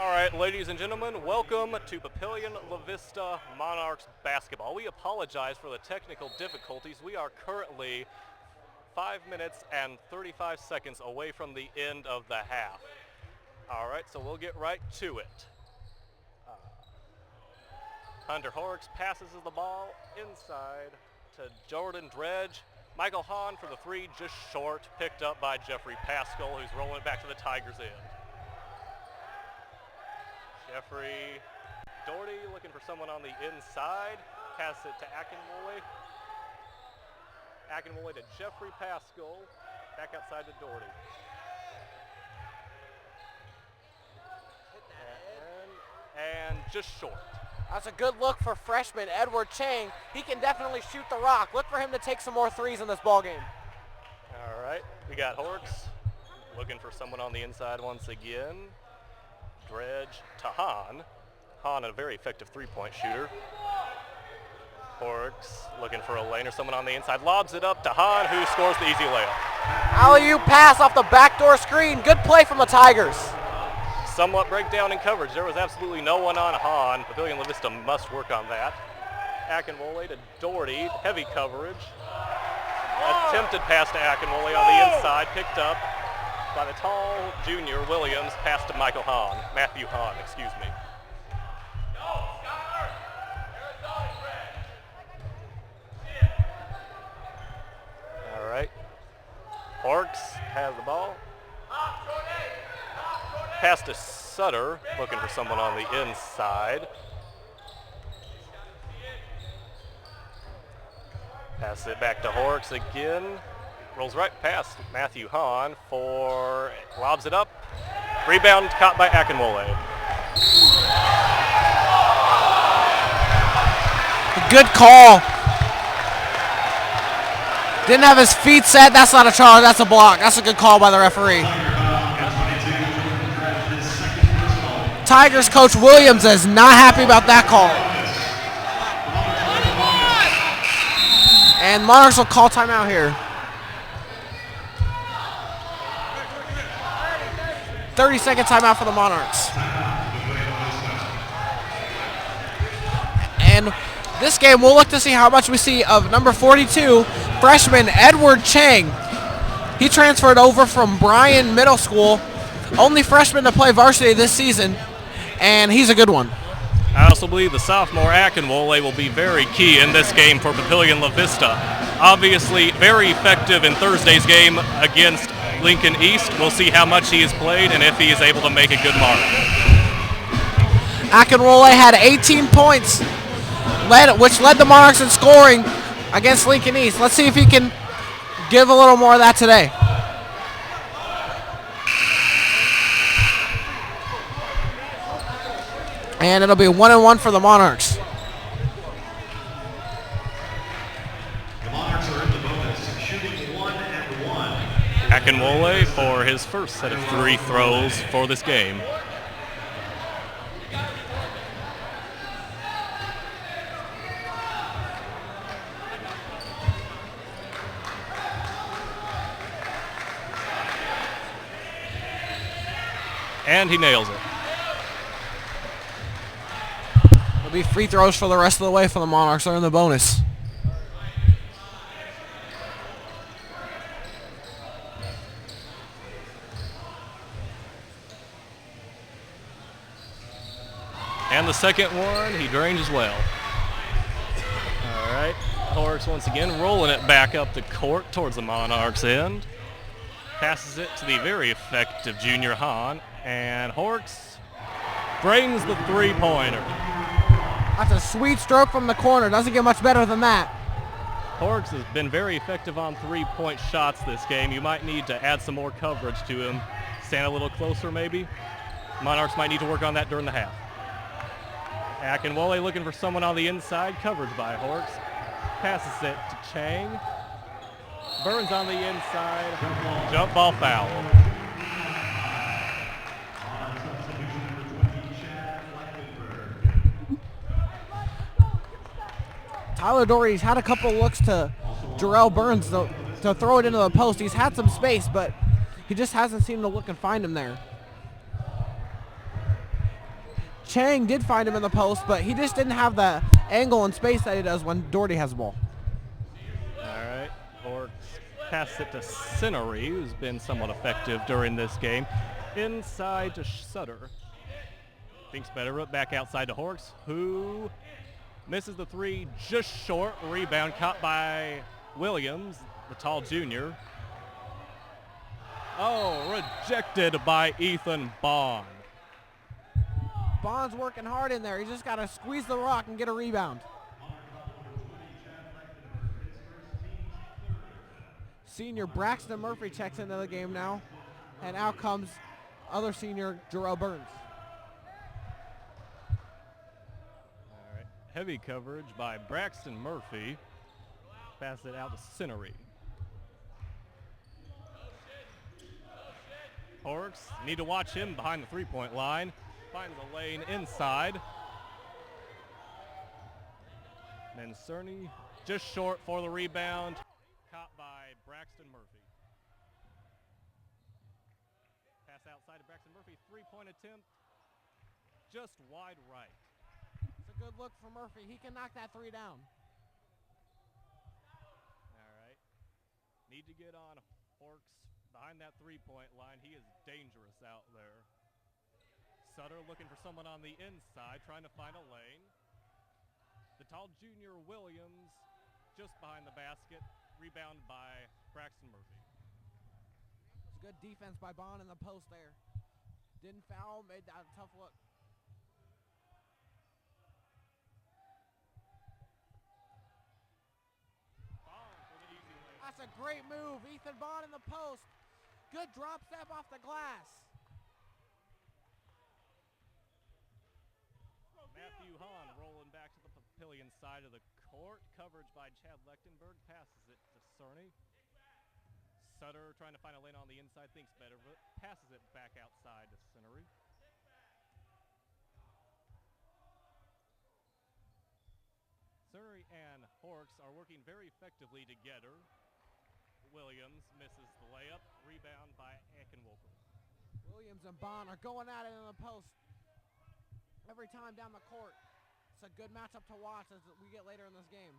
All right, ladies and gentlemen, welcome to Papillion La-Vista Monarchs basketball. We apologize for the technical difficulties. We are currently 5 minutes and 35 seconds away from the end of the half. All right, so we'll get right to it. Hunter Horrocks passes the ball inside to Jordan Dredge. Michael Hahn for the three, just short, picked up by Jeffrey Pascal, who's rolling it back to the Tigers' end. Jeffrey Doherty looking for someone on the inside. Pass it to Akinwole. Akinwole to Jeffrey Pascal. Back outside to Doherty. And just short. That's a good look for freshman Edward Chang. He can definitely shoot the rock. Look for him to take some more threes in this ballgame. All right, we got Horrocks looking for someone on the inside once again. Dredge to Hahn. Hahn, a very effective three-point shooter. Horrocks looking for a lane or someone on the inside. Lobs it up to Hahn, who scores the easy layup. Alley-oop pass off the backdoor screen. Good play from the Tigers. Somewhat breakdown in coverage. There was absolutely no one on Hahn. Papillion La-Vista must work on that. Akinwole to Doherty. Heavy coverage. Attempted pass to Akinwole on the inside. Picked up by the tall junior Williams. Pass to Michael Hahn. Matthew Hahn, excuse me. All right. Horrocks has the ball. Pass to Sutter, looking for someone on the inside. Pass it back to Horrocks again. Rolls right past Matthew Hahn for, lobs it up. Rebound caught by Akinwole. Good call. Didn't have his feet set. That's not a charge. That's a block. That's a good call by the referee. Tigers coach Williams is not happy about that call. And Monarchs will call timeout here. 30-second timeout for the Monarchs. And this game, we'll look to see how much we see of number 42, freshman Edward Chang. He transferred over from Bryan Middle School, only freshman to play varsity this season, and he's a good one. I also believe the sophomore Akinwole will be very key in this game for Papillion La-Vista. Obviously, very effective in Thursday's game against Lincoln East. We'll see how much he has played and if he is able to make a good mark. Akinwole had 18 points, which led the Monarchs in scoring against Lincoln East. Let's see if he can give a little more of that today. And it'll be 1-1 for the Monarchs. The Monarchs are in the bonus, shooting 1-1. Akinwole for his first set of three throws for this game. And he nails it. There'll be free throws for the rest of the way for the Monarchs. They're in the bonus. And the second one, he drained as well. All right, Horrocks once again rolling it back up the court towards the Monarchs' end. Passes it to the very effective junior Hahn, and Horrocks brings the three-pointer. That's a sweet stroke from the corner. Doesn't get much better than that. Horrocks has been very effective on three-point shots this game. You might need to add some more coverage to him. Stand a little closer maybe. Monarchs might need to work on that during the half. Akinwole looking for someone on the inside. Coverage by Horrocks. Passes it to Chang. Burns on the inside. Jump ball foul. Tyler Doherty's had a couple looks to Jarrell Burns to throw it into the post. He's had some space, but he just hasn't seemed to look and find him there. Chang did find him in the post, but he just didn't have the angle and space that he does when Doherty has the ball. All right, Horks pass it to Cinery, who's been somewhat effective during this game. Inside to Sutter. Thinks better, back outside to Horks, who misses the three just short. Rebound caught by Williams, the tall junior. Oh, rejected by Ethan Bond. Bond's working hard in there. He's just got to squeeze the rock and get a rebound. Senior Braxton Murphy checks into the game now. And out comes other senior Jarrell Burns. All right, heavy coverage by Braxton Murphy. Pass it out to Cinery. Horks need to watch him behind the three-point line. Finds a lane inside. Then Cerny just short for the rebound. Caught by Braxton Murphy. Pass outside to Braxton Murphy. Three-point attempt. Just wide right. It's a good look for Murphy. He can knock that three down. All right. Need to get on Horks behind that three-point line. He is dangerous out there. Sutter looking for someone on the inside, trying to find a lane. The tall junior Williams just behind the basket, rebound by Braxton Murphy. It's good defense by Bond in the post there. Didn't foul, made that a tough look. Bond for the easy lane. That's a great move. Ethan Bond in the post. Good drop step off the glass. Matthew Hahn rolling back to the Papillion side of the court. Coverage by Chad Lechtenberg. Passes it to Cerny. Sutter trying to find a lane on the inside. Thinks better, but passes it back outside to Cinery. Cinery and Horks are working very effectively together. Williams misses the layup. Rebound by Ackenwolker. Williams and Bond are going at it in the post every time down the court. It's a good matchup to watch as we get later in this game.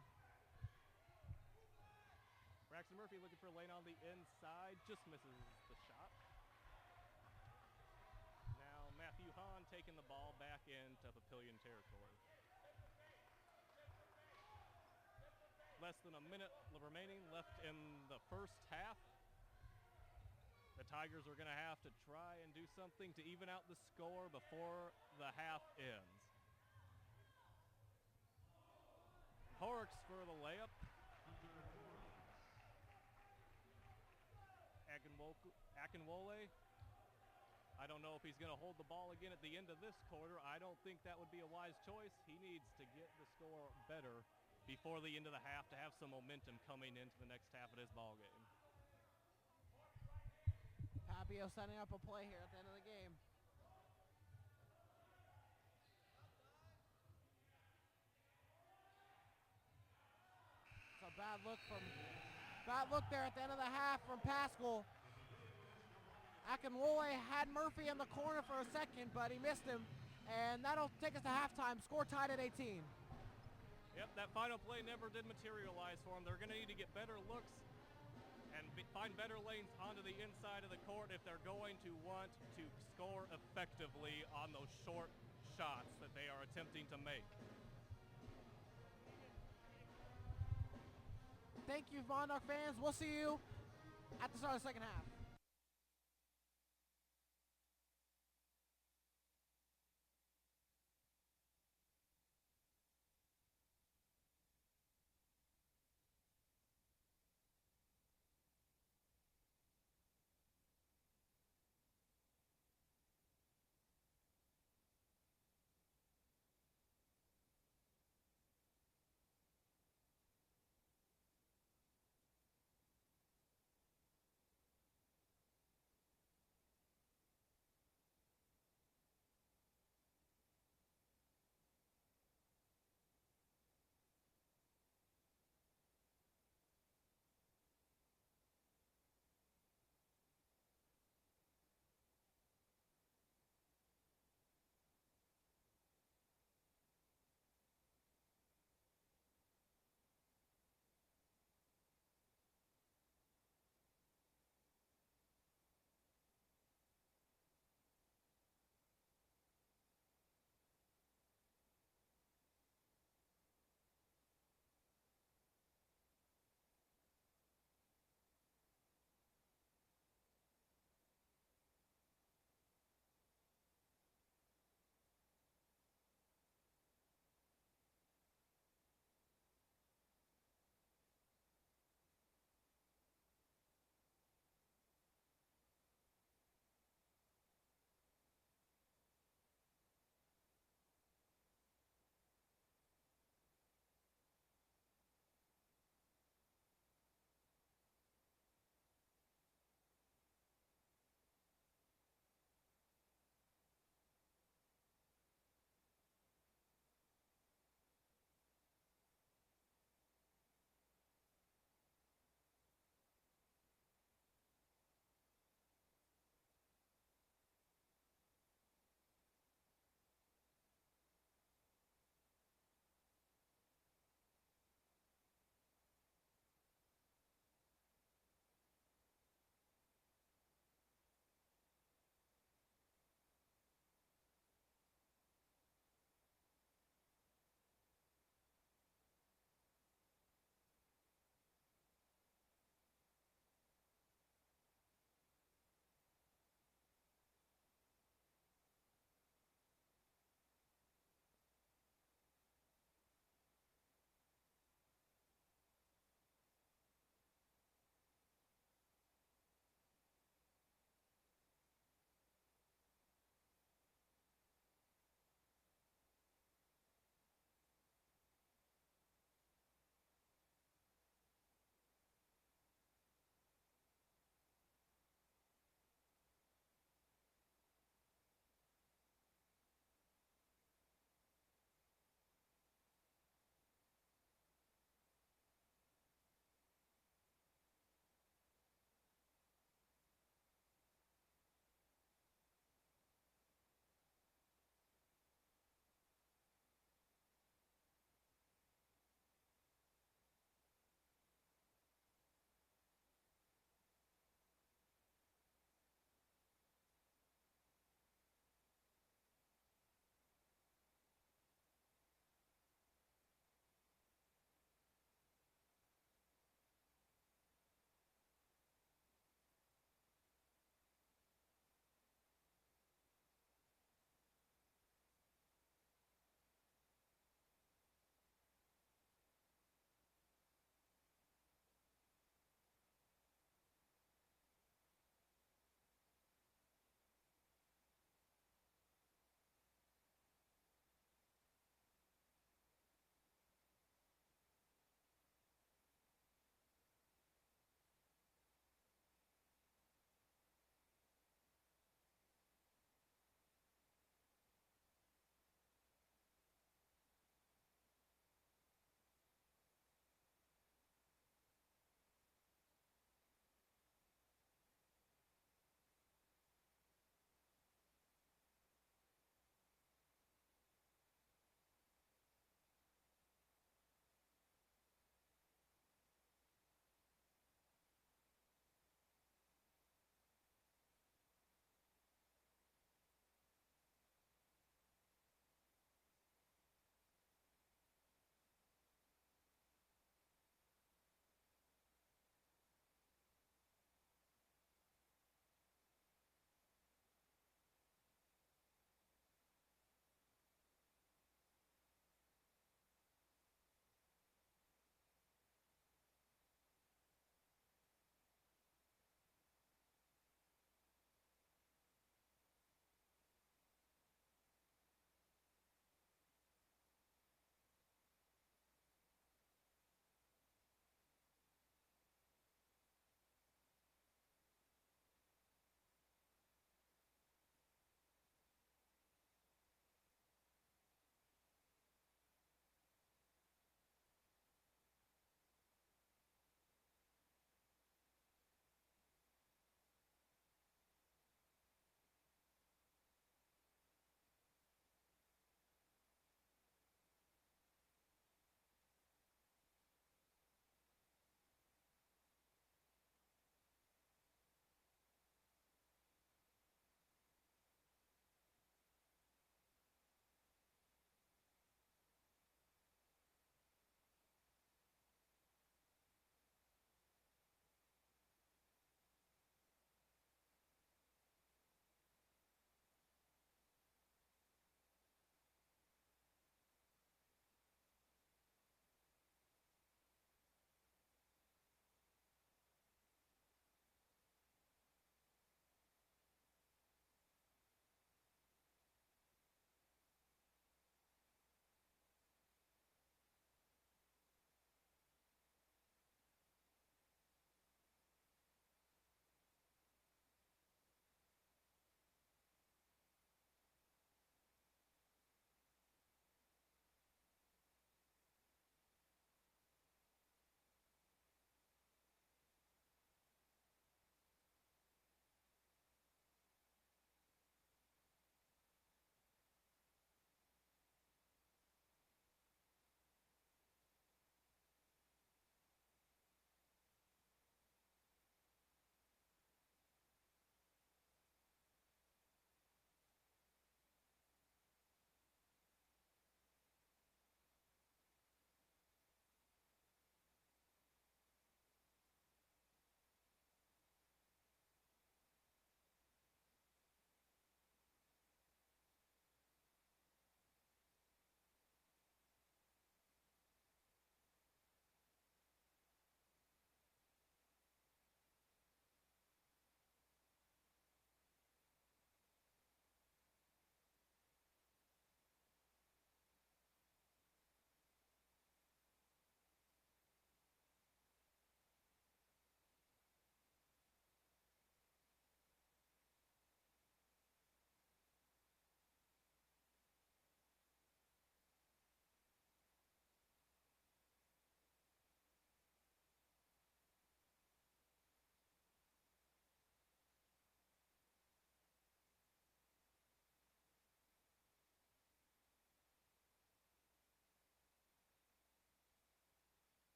Braxton Murphy looking for a lane on the inside. Just misses the shot. Now Matthew Hahn taking the ball back into Papillion territory. Less than a minute remaining left in the first half. The Tigers are going to have to try and do something to even out the score before the half ends. Horks for the layup. Akinwole. I don't know if he's going to hold the ball again at the end of this quarter. I don't think that would be a wise choice. He needs to get the score better before the end of the half to have some momentum coming into the next half of this ball game. Papio setting up a play here at the end of the game. It's a bad look there at the end of the half from Pascal. Akinwole had Murphy in the corner for a second, but he missed him. And that'll take us to halftime. Score tied at 18. Yep, that final play never did materialize for them. They're going to need to get better looks and find better lanes onto the inside of the court if they're going to want to score effectively on those short shots that they are attempting to make. Thank you, Monarch fans. We'll see you at the start of the second half.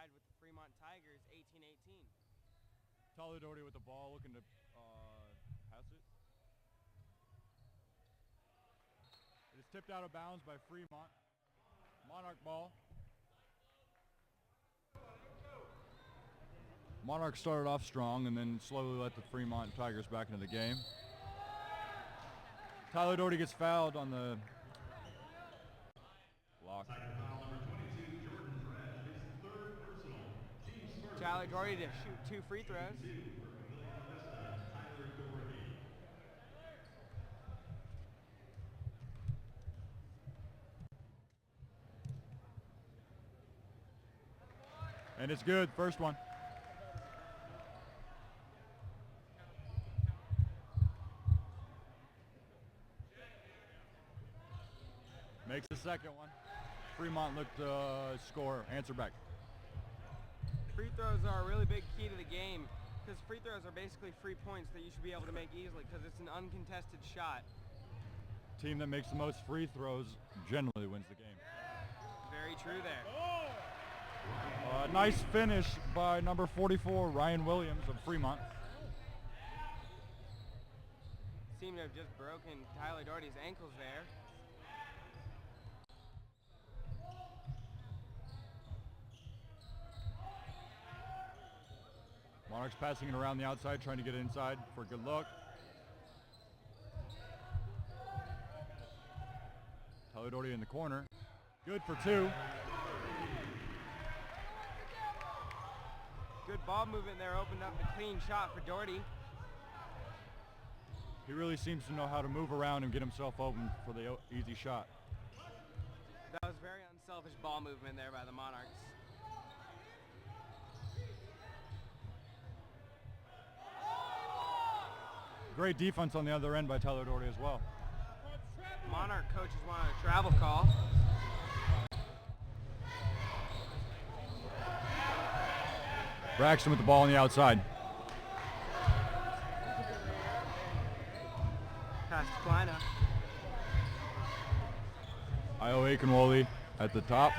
tied with the Fremont Tigers 18-18. Tyler Doherty with the ball, looking to pass it. It is tipped out of bounds by Fremont. Monarch ball. Monarch started off strong and then slowly let the Fremont Tigers back into the game. Tyler Doherty gets fouled on the block. Tyler Doherty to shoot 2 free throws. And it's good, first one. Makes the second one. Fremont looked to score, answer back. Free throws are a really big key to the game because free throws are basically free points that you should be able to make easily because it's an uncontested shot. Team that makes the most free throws generally wins the game. Very true there. Nice finish by number 44, Ryan Williams of Fremont. Seemed to have just broken Tyler Doherty's ankles there. Monarchs passing it around the outside, trying to get it inside for a good look. Tyler Doherty in the corner. Good for 2. Good ball movement there, opened up the clean shot for Doherty. He really seems to know how to move around and get himself open for the easy shot. That was very unselfish ball movement there by the Monarchs. Great defense on the other end by Tyler Doherty as well. Monarch coaches wanted a travel call. Braxton with the ball on the outside. Pass to Kleina. Io Akinwole at the top.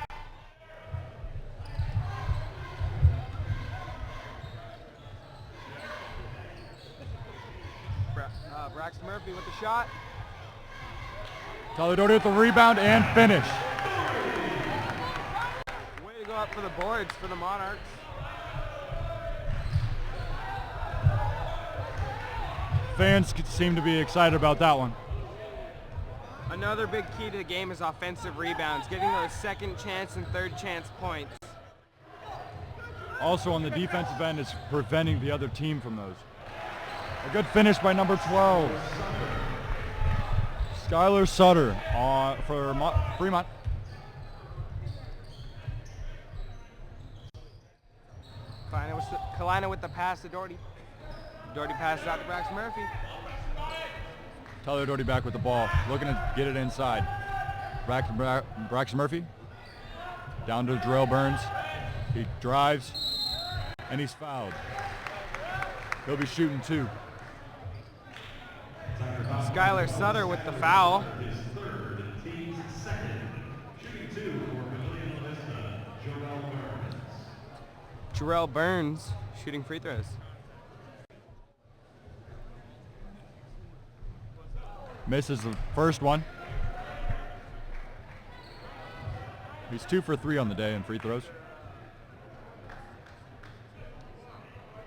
Braxton Murphy with the shot. Tyler Doherty with the rebound and finish. Way to go up for the boards for the Monarchs. Fans seem to be excited about that one. Another big key to the game is offensive rebounds, getting those second chance and third chance points. Also on the defensive end is preventing the other team from those. A good finish by number 12. Skylar Sutter for Fremont. Kleina with the pass to Doherty. Doherty passes out to Braxton Murphy. Tyler Doherty back with the ball, looking to get it inside. Braxton Murphy down to Jarrell Burns. He drives, and he's fouled. He'll be shooting 2. Skylar Sutter with the foul. His third, team's second. Shooting 2 for Papillion La-Vista, Jarrell Burns. Jarrell Burns shooting free throws. Misses the first one. He's 2 for 3 on the day in free throws.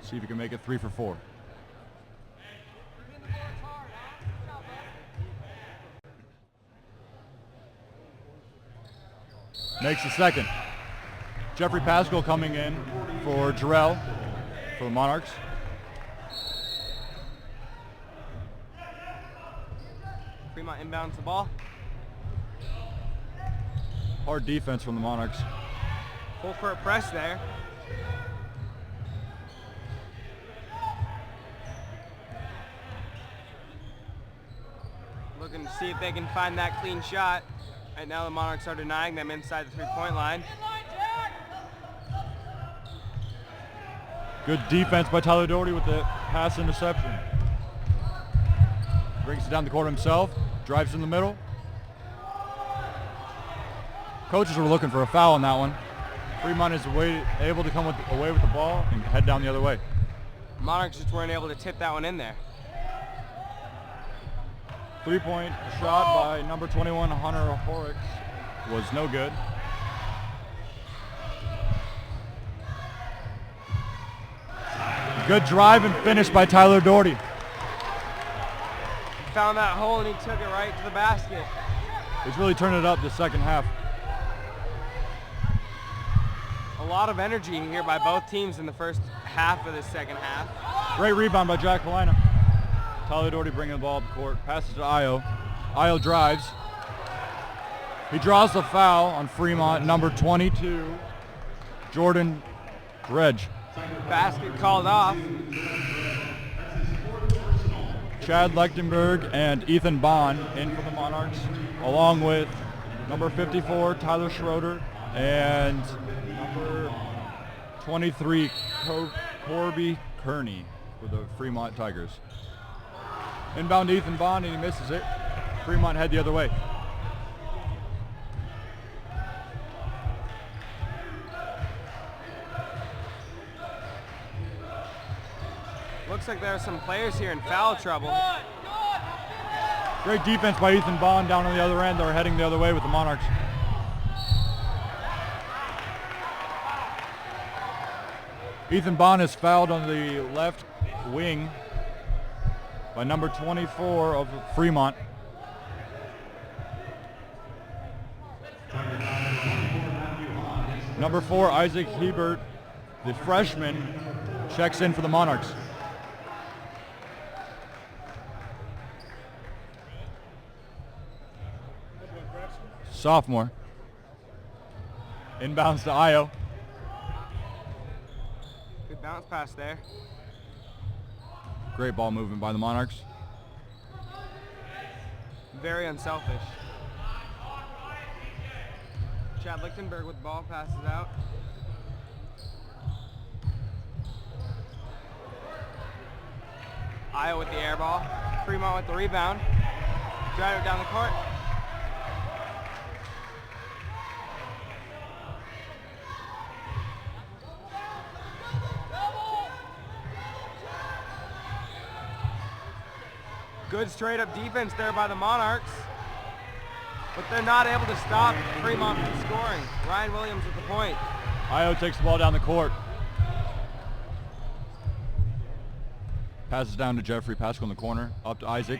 See if he can make it 3 for 4. Makes the second. Jeffrey Pascal coming in for Jarrell for the Monarchs. Fremont inbounds the ball. Hard defense from the Monarchs. Full court press there. Looking to see if they can find that clean shot. Right now the Monarchs are denying them inside the three-point line. Good defense by Tyler Doherty with the pass interception. Brings it down the court himself, drives in the middle. Coaches were looking for a foul on that one. Fremont is able to come away with the ball and head down the other way. Monarchs just weren't able to tip that one in there. 3-point shot by number 21, Hunter Horrocks, was no good. Good drive and finish by Tyler Doherty. Found that hole and he took it right to the basket. He's really turned it up the second half. A lot of energy here by both teams in the first half of the second half. Great rebound by Jack Polina. Tyler Doherty bringing the ball up the court. Passes to Io. Io drives. He draws the foul on Fremont, number 22, Jordan Dredge. Basket called off. Chad Lechtenberg and Ethan Bond in for the Monarchs, along with number 54, Tyler Schroeder, and number 23, Corby Kearney for the Fremont Tigers. Inbound to Ethan Bond, and he misses it. Fremont head the other way. Looks like there are some players here in foul trouble. Great defense by Ethan Bond down on the other end. They're heading the other way with the Monarchs. Ethan Bond is fouled on the left wing by number 24 of Fremont. Number 4, Isaac Hebert, the freshman, checks in for the Monarchs. Sophomore. Inbounds to Io. Good bounce pass there. Great ball movement by the Monarchs. Very unselfish. Chad Lichtenberg with the ball, passes out. Io with the air ball. Fremont with the rebound. Drive it down the court. Good straight up defense there by the Monarchs, but they're not able to stop Fremont from scoring. Ryan Williams with the point. Io takes the ball down the court. Passes down to Jeffrey Pascal in the corner, up to Isaac,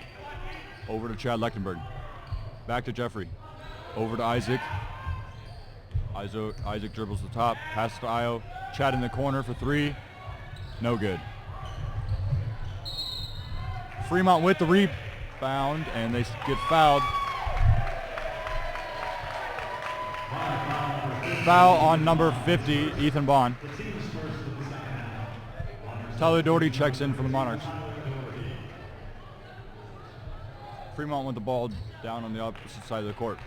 over to Chad Lechtenberg. Back to Jeffrey, over to Isaac. Isaac dribbles the top, passes to Io. Chad in the corner for 3, no good. Fremont with the rebound, and they get fouled. Foul on number 50, Ethan Bond. Tyler Doherty checks in for the Monarchs. Fremont with the ball down on the opposite side of the court.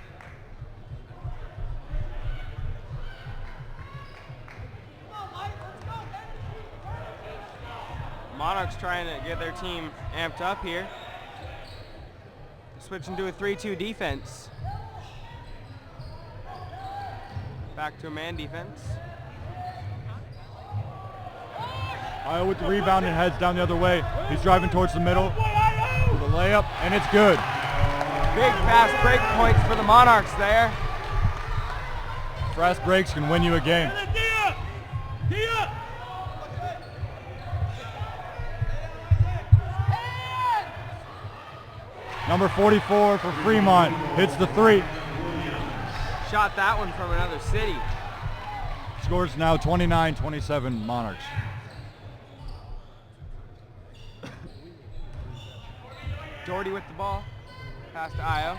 Monarchs trying to get their team amped up here. Switching to a 3-2 defense. Back to a man defense. Io with the rebound and heads down the other way. He's driving towards the middle with a layup, and it's good. Big fast break points for the Monarchs there. Fast breaks can win you a game. Number 44 for Fremont hits the 3. Shot that one from another city. Scores now 29-27 Monarchs. Doherty with the ball. Pass to Io.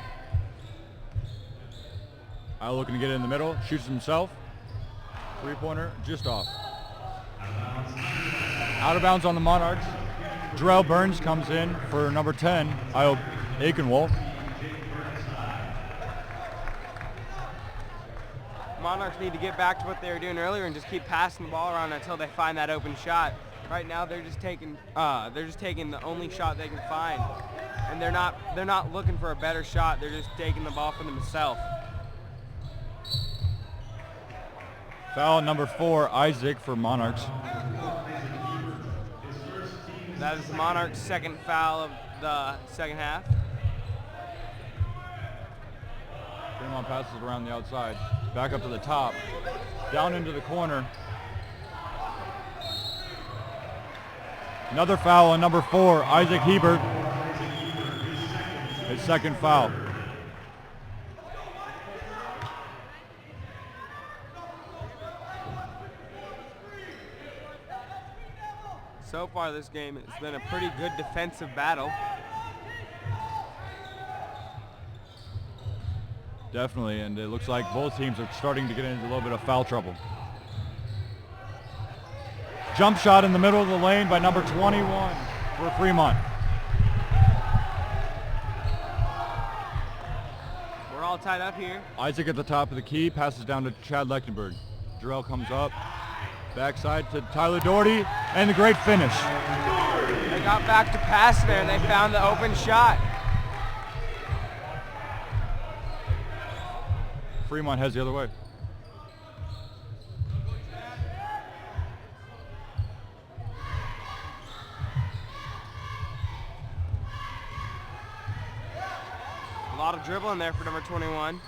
Io looking to get it in the middle. Shoots himself. 3-pointer just off. Out of bounds on the Monarchs. Jarrell Burns comes in for number 10, Io Aikenwolf. Monarchs need to get back to what they were doing earlier and just keep passing the ball around until they find that open shot. Right now they're just taking the only shot they can find, and they're not looking for a better shot. They're just taking the ball for themselves. Foul number 4, Isaac for Monarchs. That is the Monarchs' second foul of the second half. Fremont passes around the outside, back up to the top, down into the corner. Another foul on number 4, Isaac Hebert. His second foul. So far this game, it's been a pretty good defensive battle. Definitely, and it looks like both teams are starting to get into a little bit of foul trouble. Jump shot in the middle of the lane by number 21 for Fremont. We're all tied up here. Isaac at the top of the key, passes down to Chad Lechtenberg. Jarrell comes up, backside to Tyler Doherty, and the great finish. They got back to pass there. They found the open shot. Fremont heads the other way. A lot of dribbling there for number 21.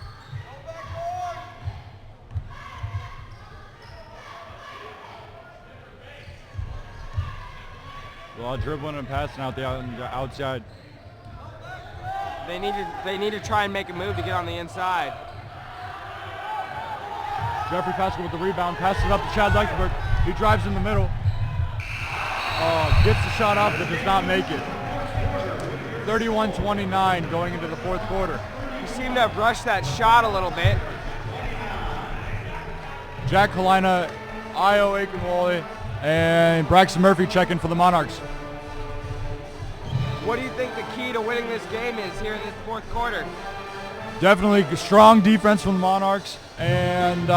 A lot of dribbling and passing out the outside. They need to try and make a move to get on the inside. Jeffrey Pascal with the rebound, passes it up to Chad Lechtenberg. He drives in the middle. Gets the shot up, but does not make it. 31-29 going into the fourth quarter. He seemed to have rushed that shot a little bit. Jack Kalina, Io Akinwole, and Braxton Murphy checking for the Monarchs. What do you think the key to winning this game is here in this fourth quarter? Definitely strong defense from the Monarchs, and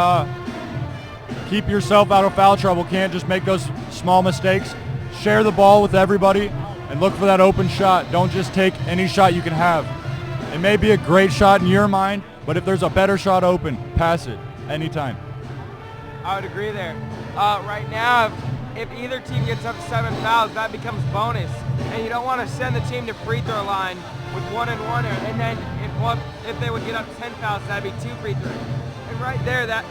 keep yourself out of foul trouble. Can't just make those small mistakes. Share the ball with everybody and look for that open shot. Don't just take any shot you can have. It may be a great shot in your mind, but if there's a better shot open, pass it anytime. I would agree there. Right now, if either team gets up to 7 fouls, that becomes bonus. And you don't want to send the team to free throw line with 1 and 1, and then if they would get up to 10 fouls, that'd be 2 free throws. And right there, that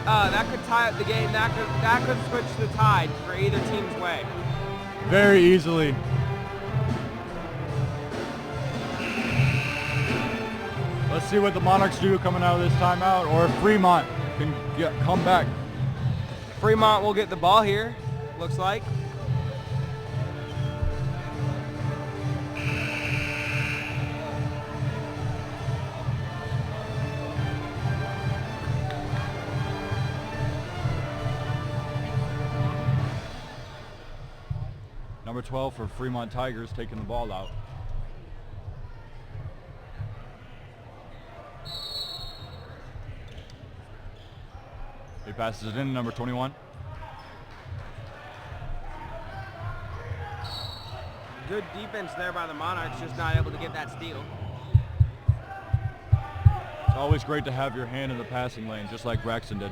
could tie up the game. That could switch the tide for either team's way. Very easily. Let's see what the Monarchs do coming out of this timeout, or if Fremont can come back. Fremont will get the ball here, looks like. Number 12 for Fremont Tigers taking the ball out. He passes it in, number 21. Good defense there by the Monarchs, just not able to get that steal. It's always great to have your hand in the passing lane, just like Braxton did.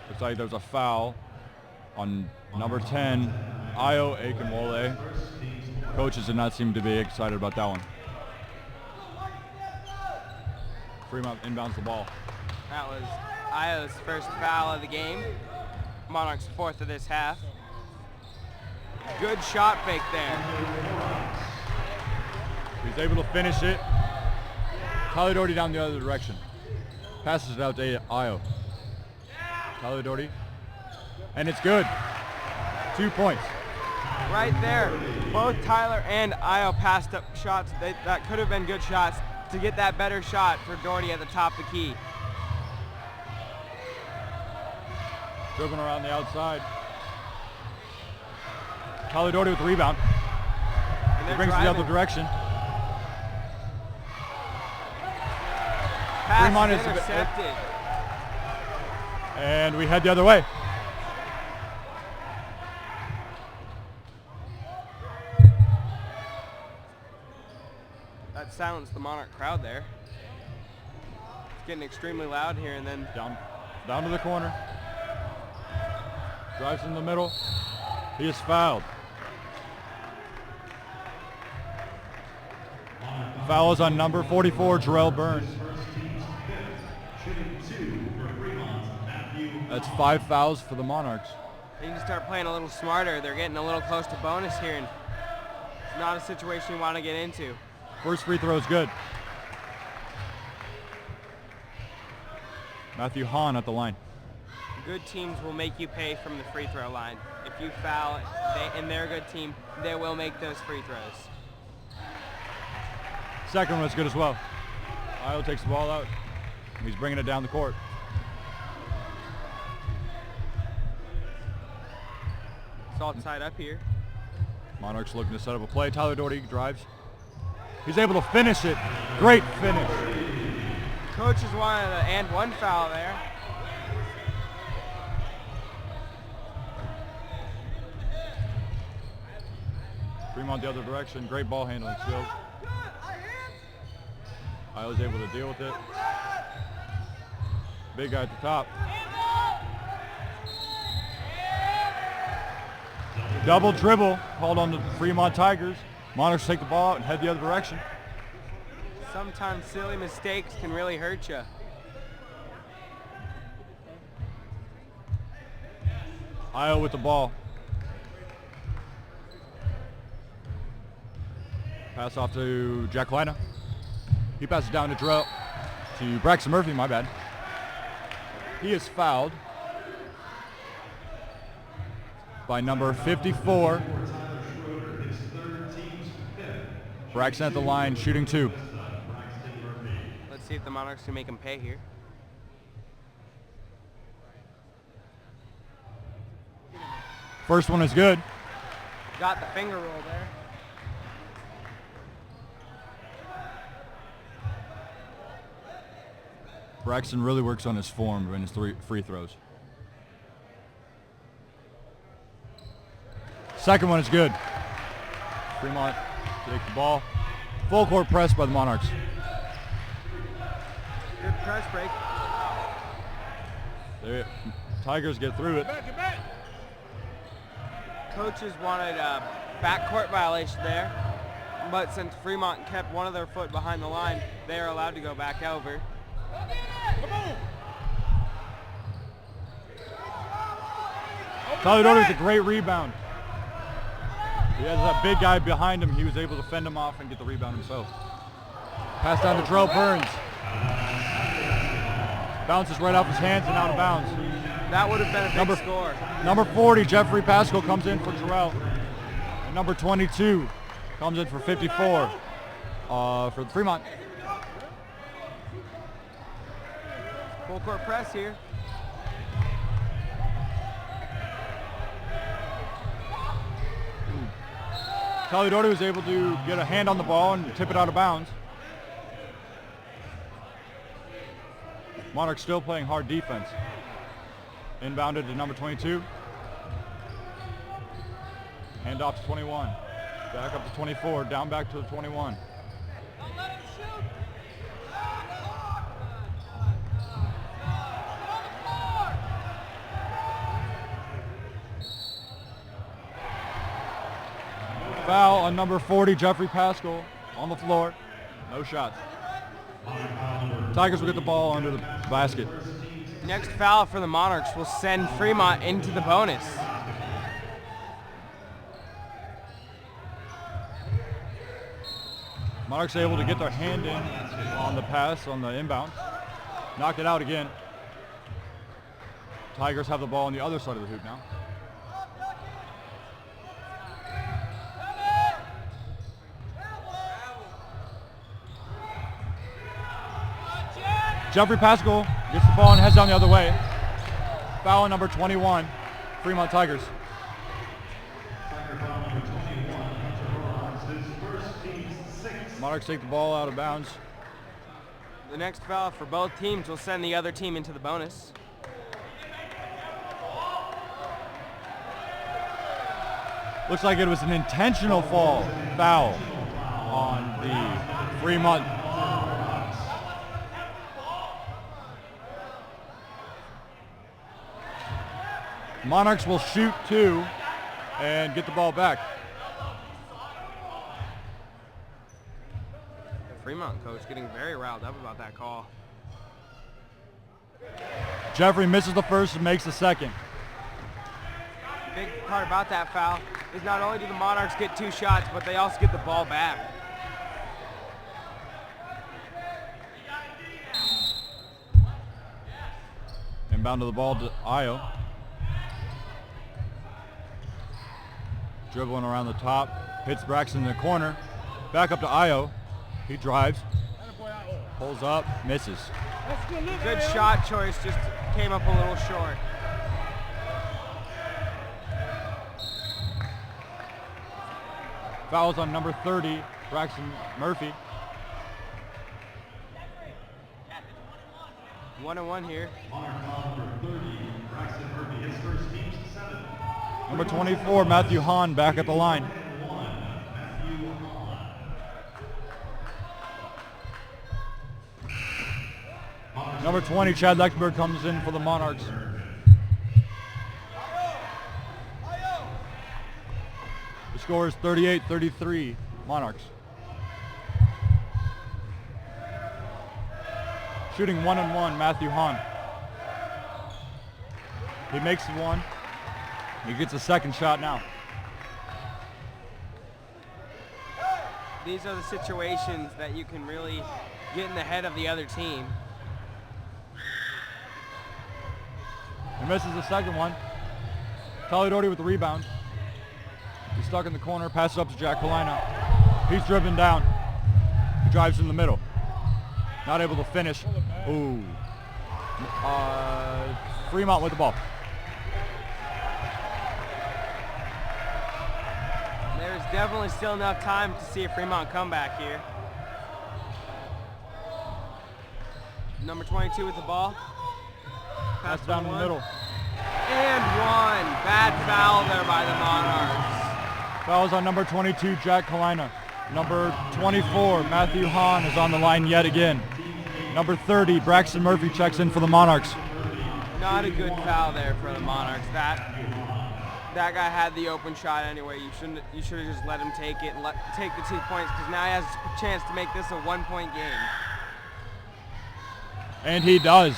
Looks like there's a foul on number 10, Io Akinwole. Coaches did not seem to be excited about that one. Fremont inbounds the ball. That was Io's first foul of the game. Monarchs' fourth of this half. Good shot fake there. He's able to finish it. Tyler Doherty down the other direction. Passes it out to Io. Tyler Doherty. And it's good. 2 points. Right there. Both Tyler and Io passed up shots that could have been good shots to get that better shot for Doherty at the top of the key. Dribbling around the outside. Tyler Doherty with the rebound. He brings it the other direction. Pass Fremont is intercepted. And we head the other way. That silenced the Monarch crowd there. It's getting extremely loud here, and then Down to the corner. Drives in the middle. He is fouled. Foul is on number 44, Jarrell Burns. Shooting 2 for Fremont, Matthew. That's 5 fouls for the Monarchs. they need to start playing a little smarter. They're getting a little close to bonus here, and it's not a situation you want to get into. First free throw is good. Matthew Hahn at the line. Good teams will make you pay from the free throw line. If you foul, and they're a good team, they will make those free throws. Second one is good as well. Iowa takes the ball out. He's bringing it down the court. Salt side up here. Monarchs looking to set up a play. Tyler Doherty drives. He's able to finish it. Great finish. Coaches wanted an and one foul there. Fremont the other direction. Great ball handling skills. Iowa's able to deal with it. Big guy at the top. Double dribble called on the Fremont Tigers. Monarchs take the ball out and head the other direction. Sometimes silly mistakes can really hurt you. Iowa with the ball. Pass off to Jack Lina. He passes down to Braxton Murphy, my bad. He is fouled by number 54. Braxton at the line, shooting 2. Let's see if the Monarchs can make him pay here. First one is good. Got the finger roll there. Braxton really works on his form in his 3 free throws. Second one is good. Fremont takes the ball. Full court press by the Monarchs. Good press break. The Tigers get through it. Coaches wanted a backcourt violation there, but since Fremont kept one of their foot behind the line, they are allowed to go back over. Tyler Doherty with a great rebound. He has that big guy behind him. He was able to fend him off and get the rebound himself. Pass down to Jarrell Burns. Bounces right off his hands and out of bounds. That would have been a big score. Number 40, Jeffrey Pascal, comes in for Jarrell. And number 22 comes in for 54 for the Fremont. Full court press here. Tyler Doherty was able to get a hand on the ball and tip it out of bounds. Monarchs still playing hard defense. Inbounded to number 22. Hand off to 21. Back up to 24. Down back to the 21. Foul on number 40, Jeffrey Pascal, on the floor. No shots. Tigers will get the ball under the basket. Next foul for the Monarchs will send Fremont into the bonus. Monarchs able to get their hand in on the pass on the inbound. Knocked it out again. Tigers have the ball on the other side of the hoop now. Jeffrey Pascal gets the ball and heads down the other way. Foul on number 21, Fremont Tigers. Monarchs take the ball out of bounds. The next foul for both teams will send the other team into the bonus. Looks like it was an intentional foul on the Fremont. Monarchs will shoot 2 and get the ball back. The Fremont coach getting very riled up about that call. Jeffrey misses the first and makes the second. Big part about that foul is not only do the Monarchs get 2 shots, but they also get the ball back. Inbound to the ball to Io. Dribbling around the top, hits Braxton in the corner. Back up to Io. He drives, pulls up, misses. Good shot choice, just came up a little short. Fouls on number 30, Braxton Murphy. 1-1 here. Number 24, Matthew Hahn, back at the line. Number 20, Chad Lechtenberg, comes in for the Monarchs. The score is 38-33, Monarchs. Shooting 1-1, Matthew Hahn. He makes the one. He gets a second shot now. These are the situations that you can really get in the head of the other team. He misses the second one. Talidori with the rebound. He's stuck in the corner, passes up to Jack Polina. He's driven down. He drives in the middle. Not able to finish. Ooh. Fremont with the ball. There's definitely still enough time to see a Fremont comeback here. Number 22 with the ball. Pass down in the middle. And one. Bad foul there by the Monarchs. Fouls on number 22, Jack Kalina. Number 24, Matthew Hahn, is on the line yet again. Number 30, Braxton Murphy, checks in for the Monarchs. Not a good foul there for the Monarchs. That guy had the open shot anyway. You should have just let him take it and take the 2 points, because now he has a chance to make this a 1-point game. And he does.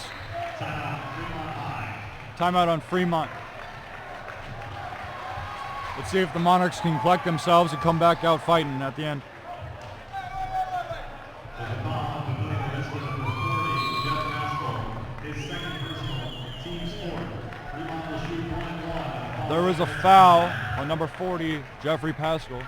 Timeout on Fremont. Let's see if the Monarchs can collect themselves and come back out fighting at the end. There was a foul on number 40, Jeffrey Pascal.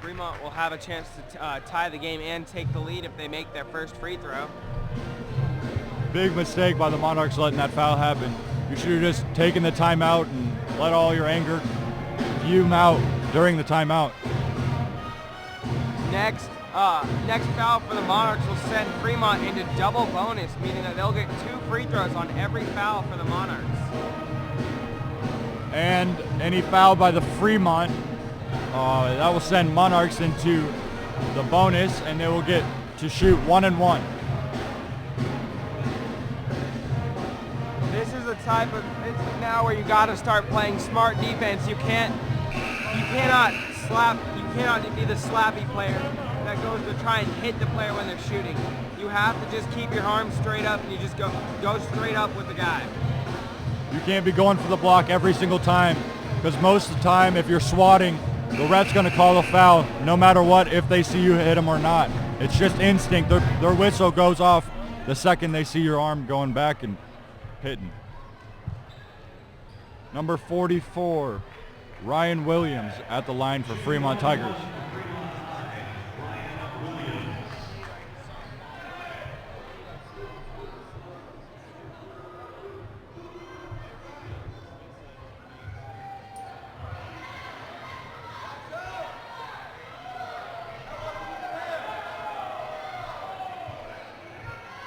Fremont will have a chance to tie the game and take the lead if they make their first free throw. Big mistake by the Monarchs letting that foul happen. You should have just taken the timeout and let all your anger fume out during the timeout. Next foul for the Monarchs will send Fremont into double bonus, meaning that they'll get 2 free throws on every foul for the Monarchs. And any foul by the Fremont, that will send Monarchs into the bonus, and they will get to shoot 1-1. This is a type of, it's now where you got to start playing smart defense. You cannot be the slappy player that goes to try and hit the player when they're shooting. You have to just keep your arms straight up, and you just go straight up with the guy. You can't be going for the block every single time, because most of the time, if you're swatting, the ref's going to call a foul no matter what, if they see you hit him or not. It's just instinct. Their whistle goes off the second they see your arm going back and hitting. Number 44, Ryan Williams, at the line for Fremont Tigers.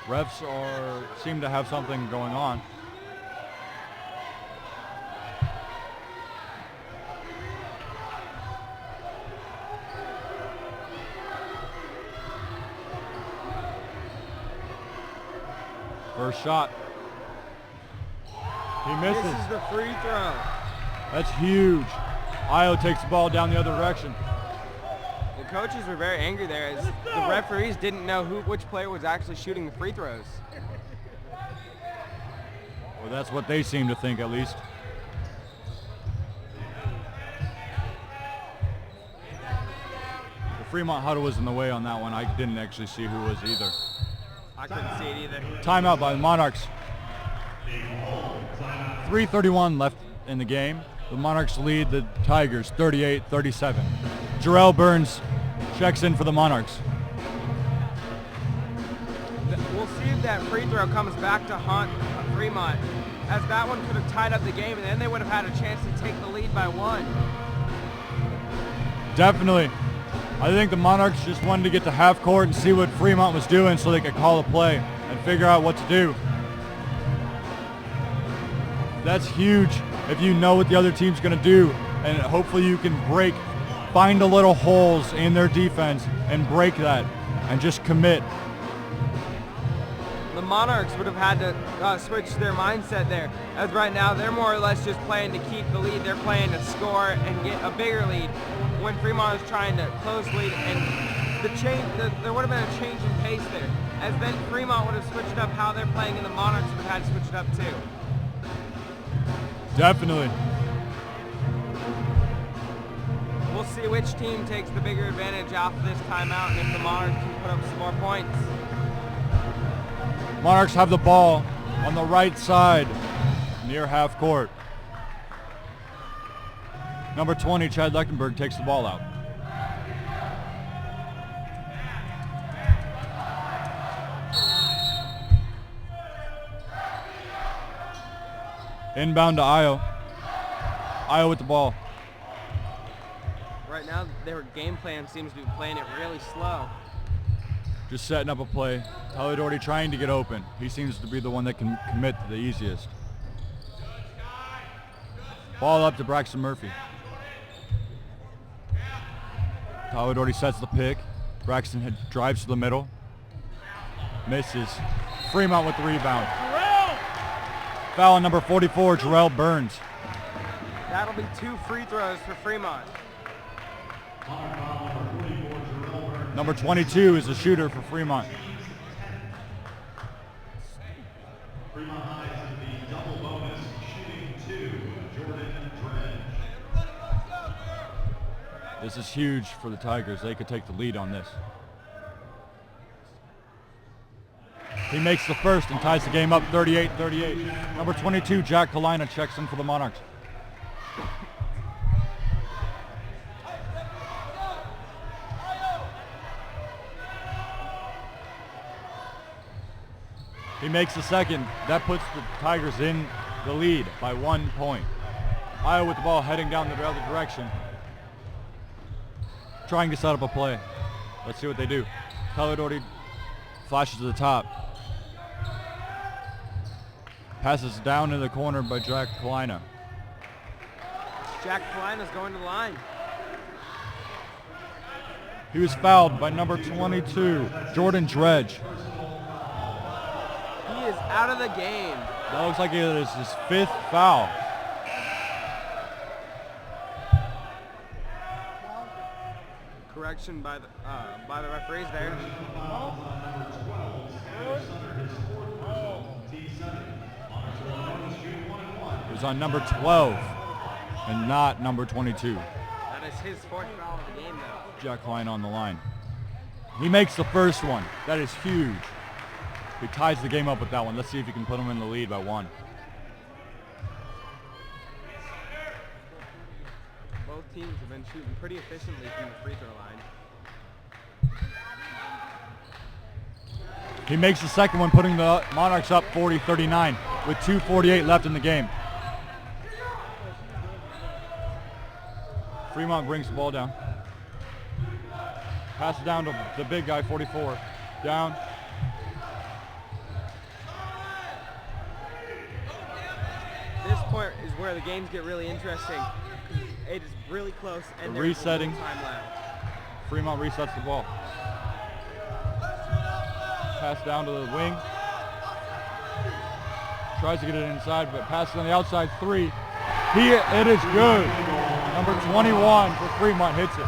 Refs seem to have something going on. First shot. He misses. This is the free throw. That's huge. Io takes the ball down the other direction. The coaches were very angry there as the referees didn't know which player was actually shooting the free throws. Well, that's what they seem to think, at least. The Fremont huddle was in the way on that one. I didn't actually see who it was either. I couldn't see it either. Timeout by the Monarchs. 3:31 left in the game. The Monarchs lead the Tigers 38-37. Jarrell Burns checks in for the Monarchs. We'll see if that free throw comes back to haunt Fremont, as that one could have tied up the game, and then they would have had a chance to take the lead by 1. Definitely. I think the Monarchs just wanted to get to half court and see what Fremont was doing so they could call a play and figure out what to do. That's huge if you know what the other team's going to do, and hopefully you can find the little holes in their defense and break that and just commit. The Monarchs would have had to switch their mindset there, as right now they're more or less just playing to keep the lead. They're playing to score and get a bigger lead when Fremont is trying to close the lead, and there would have been a change in pace there, as then Fremont would have switched up how they're playing and the Monarchs would have had to switch it up too. Definitely. We'll see which team takes the bigger advantage off this timeout and if the Monarchs can put up some more points. Monarchs have the ball on the right side near half court. Number 20, Chad Lechtenberg, takes the ball out. Inbound to Io. Io with the ball. Right now, their game plan seems to be playing it really slow. Just setting up a play. Tyler Doherty trying to get open. He seems to be the one that can commit the easiest. Ball up to Braxton Murphy. Tyler Doherty sets the pick. Braxton drives to the middle. Misses. Fremont with the rebound. Foul on number 44, Jarrell Burns. That'll be 2 free throws for Fremont. Number 22 is the shooter for Fremont. Fremont High is the double bonus, shooting 2, Jordan Dredge. This is huge for the Tigers. They could take the lead on this. He makes the first and ties the game up 38-38. Number 22, Jack Kalina, checks in for the Monarchs. He makes the second. That puts the Tigers in the lead by 1 point. Io with the ball heading down the other direction. Trying to set up a play. Let's see what they do. Tyler Doherty flashes to the top. Passes down in the corner by Jack Kalina. Jack Kalina's going to the line. He was fouled by number 22, Jordan Dredge. He is out of the game. That looks like it is his 5th foul. Correction by the referees there. It was on number 12 and not number 22. That is his 4th foul of the game, though. Jack Klein on the line. He makes the first one. That is huge. He ties the game up with that one. Let's see if he can put him in the lead by 1. Both teams have been shooting pretty efficiently from the free throw line. He makes the second one, putting the Monarchs up 40-39 with 2:48 left in the game. Fremont brings the ball down. Pass it down to the big guy, 44. Down. This point is where the games get really interesting. It is really close, and there's Resetting. a little time left. Fremont resets the ball. Pass down to the wing. Tries to get it inside, but passes on the outside 3. It is good. Number 21 for Fremont hits it.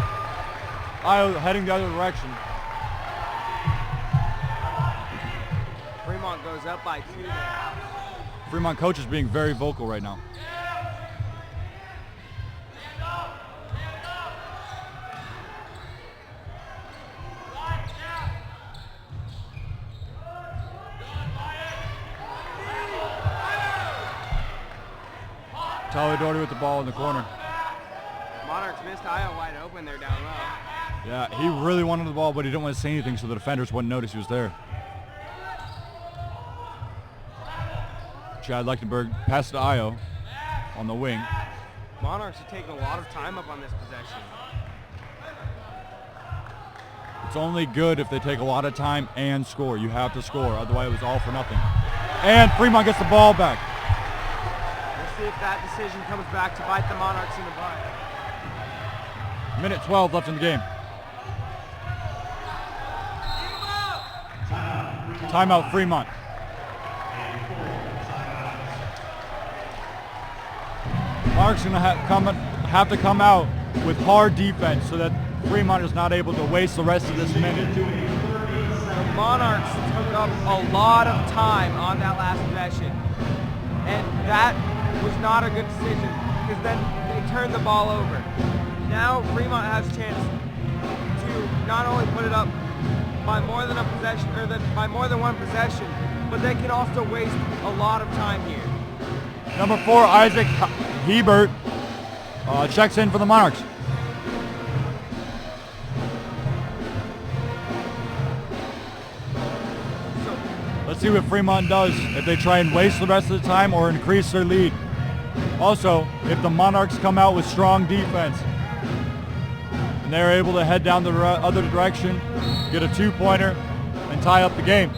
Io heading the other direction. Fremont goes up by 2 there. Fremont coach is being very vocal right now. Tyler Doherty with the ball in the corner. Monarchs missed Io wide open there down low. Yeah, he really wanted the ball, but he didn't want to say anything so the defenders wouldn't notice he was there. Chad Lechtenberg passes to Io on the wing. Monarchs are taking a lot of time up on this possession. It's only good if they take a lot of time and score. You have to score, otherwise it was all for nothing. And Fremont gets the ball back. We'll see if that decision comes back to bite the Monarchs in the butt. Minute 12 left in the game. Timeout Fremont. Monarchs going to have to come out with hard defense so that Fremont is not able to waste the rest of this minute. The Monarchs took up a lot of time on that last possession, and that was not a good decision because then they turned the ball over. Now Fremont has a chance to not only put it up by more than a possession, or by more than one possession, but they can also waste a lot of time here. Number 4, Isaac Hebert checks in for the Monarchs. Let's see what Fremont does if they try and waste the rest of the time or increase their lead. Also, if the Monarchs come out with strong defense and they're able to head down the other direction, get a 2-pointer, and tie up the game.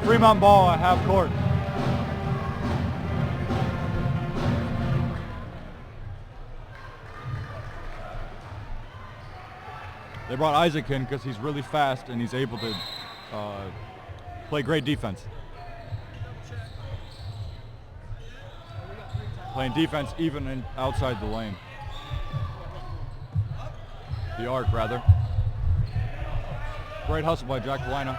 Fremont ball at half court. They brought Isaac in because he's really fast and he's able to play great defense. Playing defense even outside the lane. The arc, rather. Great hustle by Jack Kalina.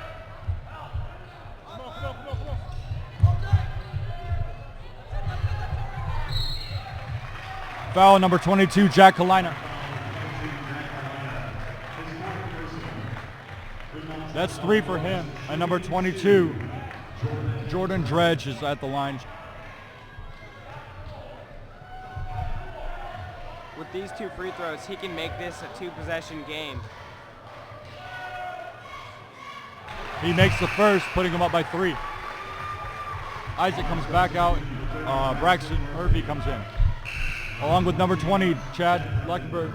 Foul number 22, Jack Kalina. That's 3 for him. And number 22, Jordan Dredge is at the line. With these 2 free throws, he can make this a 2-possession game. He makes the first, putting him up by 3. Isaac comes back out. Braxton Murphy comes in. Along with number 20, Chad Lechtenberg.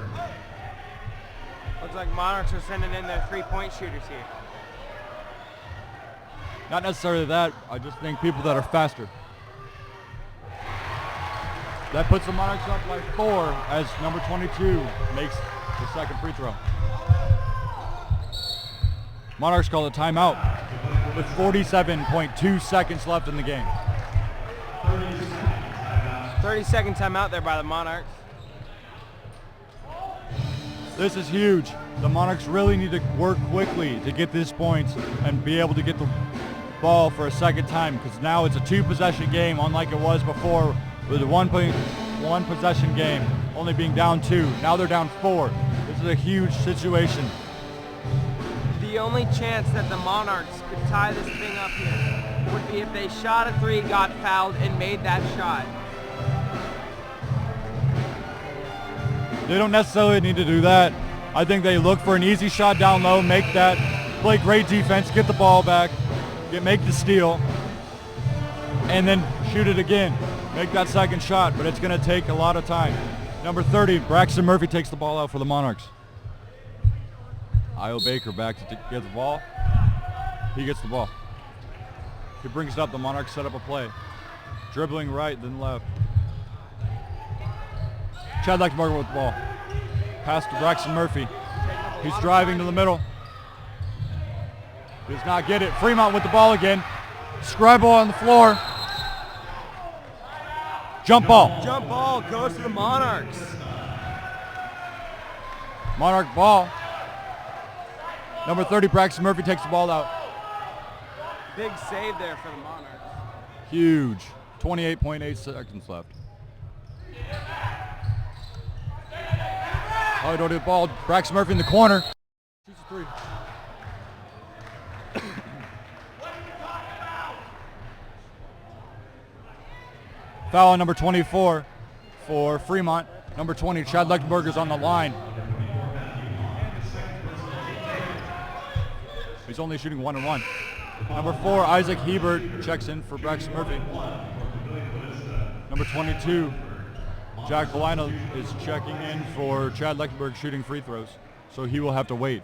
Looks like Monarchs are sending in their 3-point shooters here. Not necessarily that. I just think people that are faster. That puts the Monarchs up by 4 as number 22 makes the second free throw. Monarchs call a timeout with 47.2 seconds left in the game. 30-second timeout there by the Monarchs. This is huge. The Monarchs really need to work quickly to get these points and be able to get the ball for a second time, because now it's a 2-possession game, unlike it was before with a 1 possession game, only being down 2. Now they're down 4. This is a huge situation. The only chance that the Monarchs could tie this thing up here would be if they shot a 3, got fouled, and made that shot. They don't necessarily need to do that. I think they look for an easy shot down low, make that, play great defense, get the ball back, make the steal, and then shoot it again. Make that second shot, but it's going to take a lot of time. Number 30, Braxton Murphy takes the ball out for the Monarchs. Io Baker back to get the ball. He gets the ball. He brings it up. The Monarchs set up a play. Dribbling right, then left. Chad Lechtenberg with the ball. Pass to Braxton Murphy. He's driving to the middle. Does not get it. Fremont with the ball again. Scribble on the floor. Jump ball. Jump ball goes to the Monarchs. Monarch ball. Number 30, Braxton Murphy takes the ball out. Big save there for the Monarchs. Huge. 28.8 seconds left. Oh, don't do the ball. Braxton Murphy in the corner. Shoots a three. Foul on number 24 for Fremont. Number 20, Chad Lechtenberger's on the line. He's only shooting 1-1. Number 4, Isaac Hebert checks in for Braxton Murphy. Number 22, Jack Polino is checking in for Chad Lechtenberg shooting free throws, so he will have to wait.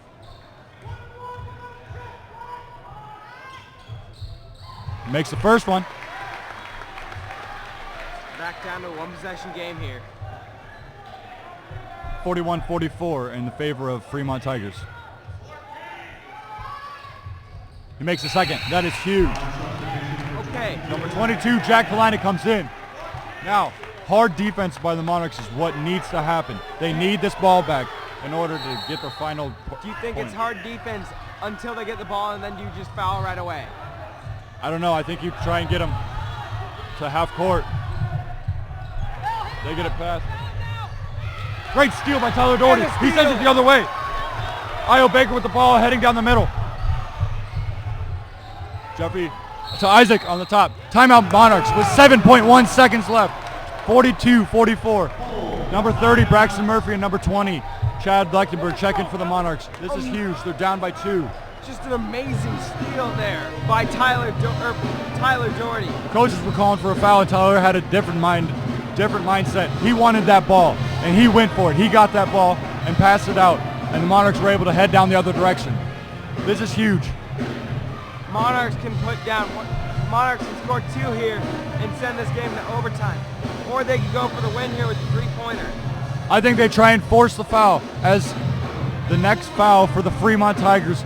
Makes the first one. Back down to a one possession game here. 41-44 in the favor of Fremont Tigers. He makes the second. That is huge. Okay. Number 22, Jack Polino comes in. Now, hard defense by the Monarchs is what needs to happen. They need this ball back in order to get the final point. Do you think it's hard defense until they get the ball and then you just foul right away? I don't know. I think you try and get them to half court. They get it past. Great steal by Tyler Doherty. He sends it the other way. Io Baker with the ball heading down the middle. Jeffrey to Isaac on the top. Timeout Monarchs with 7.1 seconds left. 42-44. Number 30, Braxton Murphy, and number 20, Chad Lechtenberg checking for the Monarchs. This is huge. They're down by 2. Just an amazing steal there by Tyler Doherty. The coaches were calling for a foul, and Tyler had a different mindset. He wanted that ball, and he went for it. He got that ball and passed it out, and the Monarchs were able to head down the other direction. This is huge. Monarchs can score 2 here and send this game to overtime. Or they can go for the win here with the three-pointer. I think they try and force the foul, as the next foul for the Fremont Tigers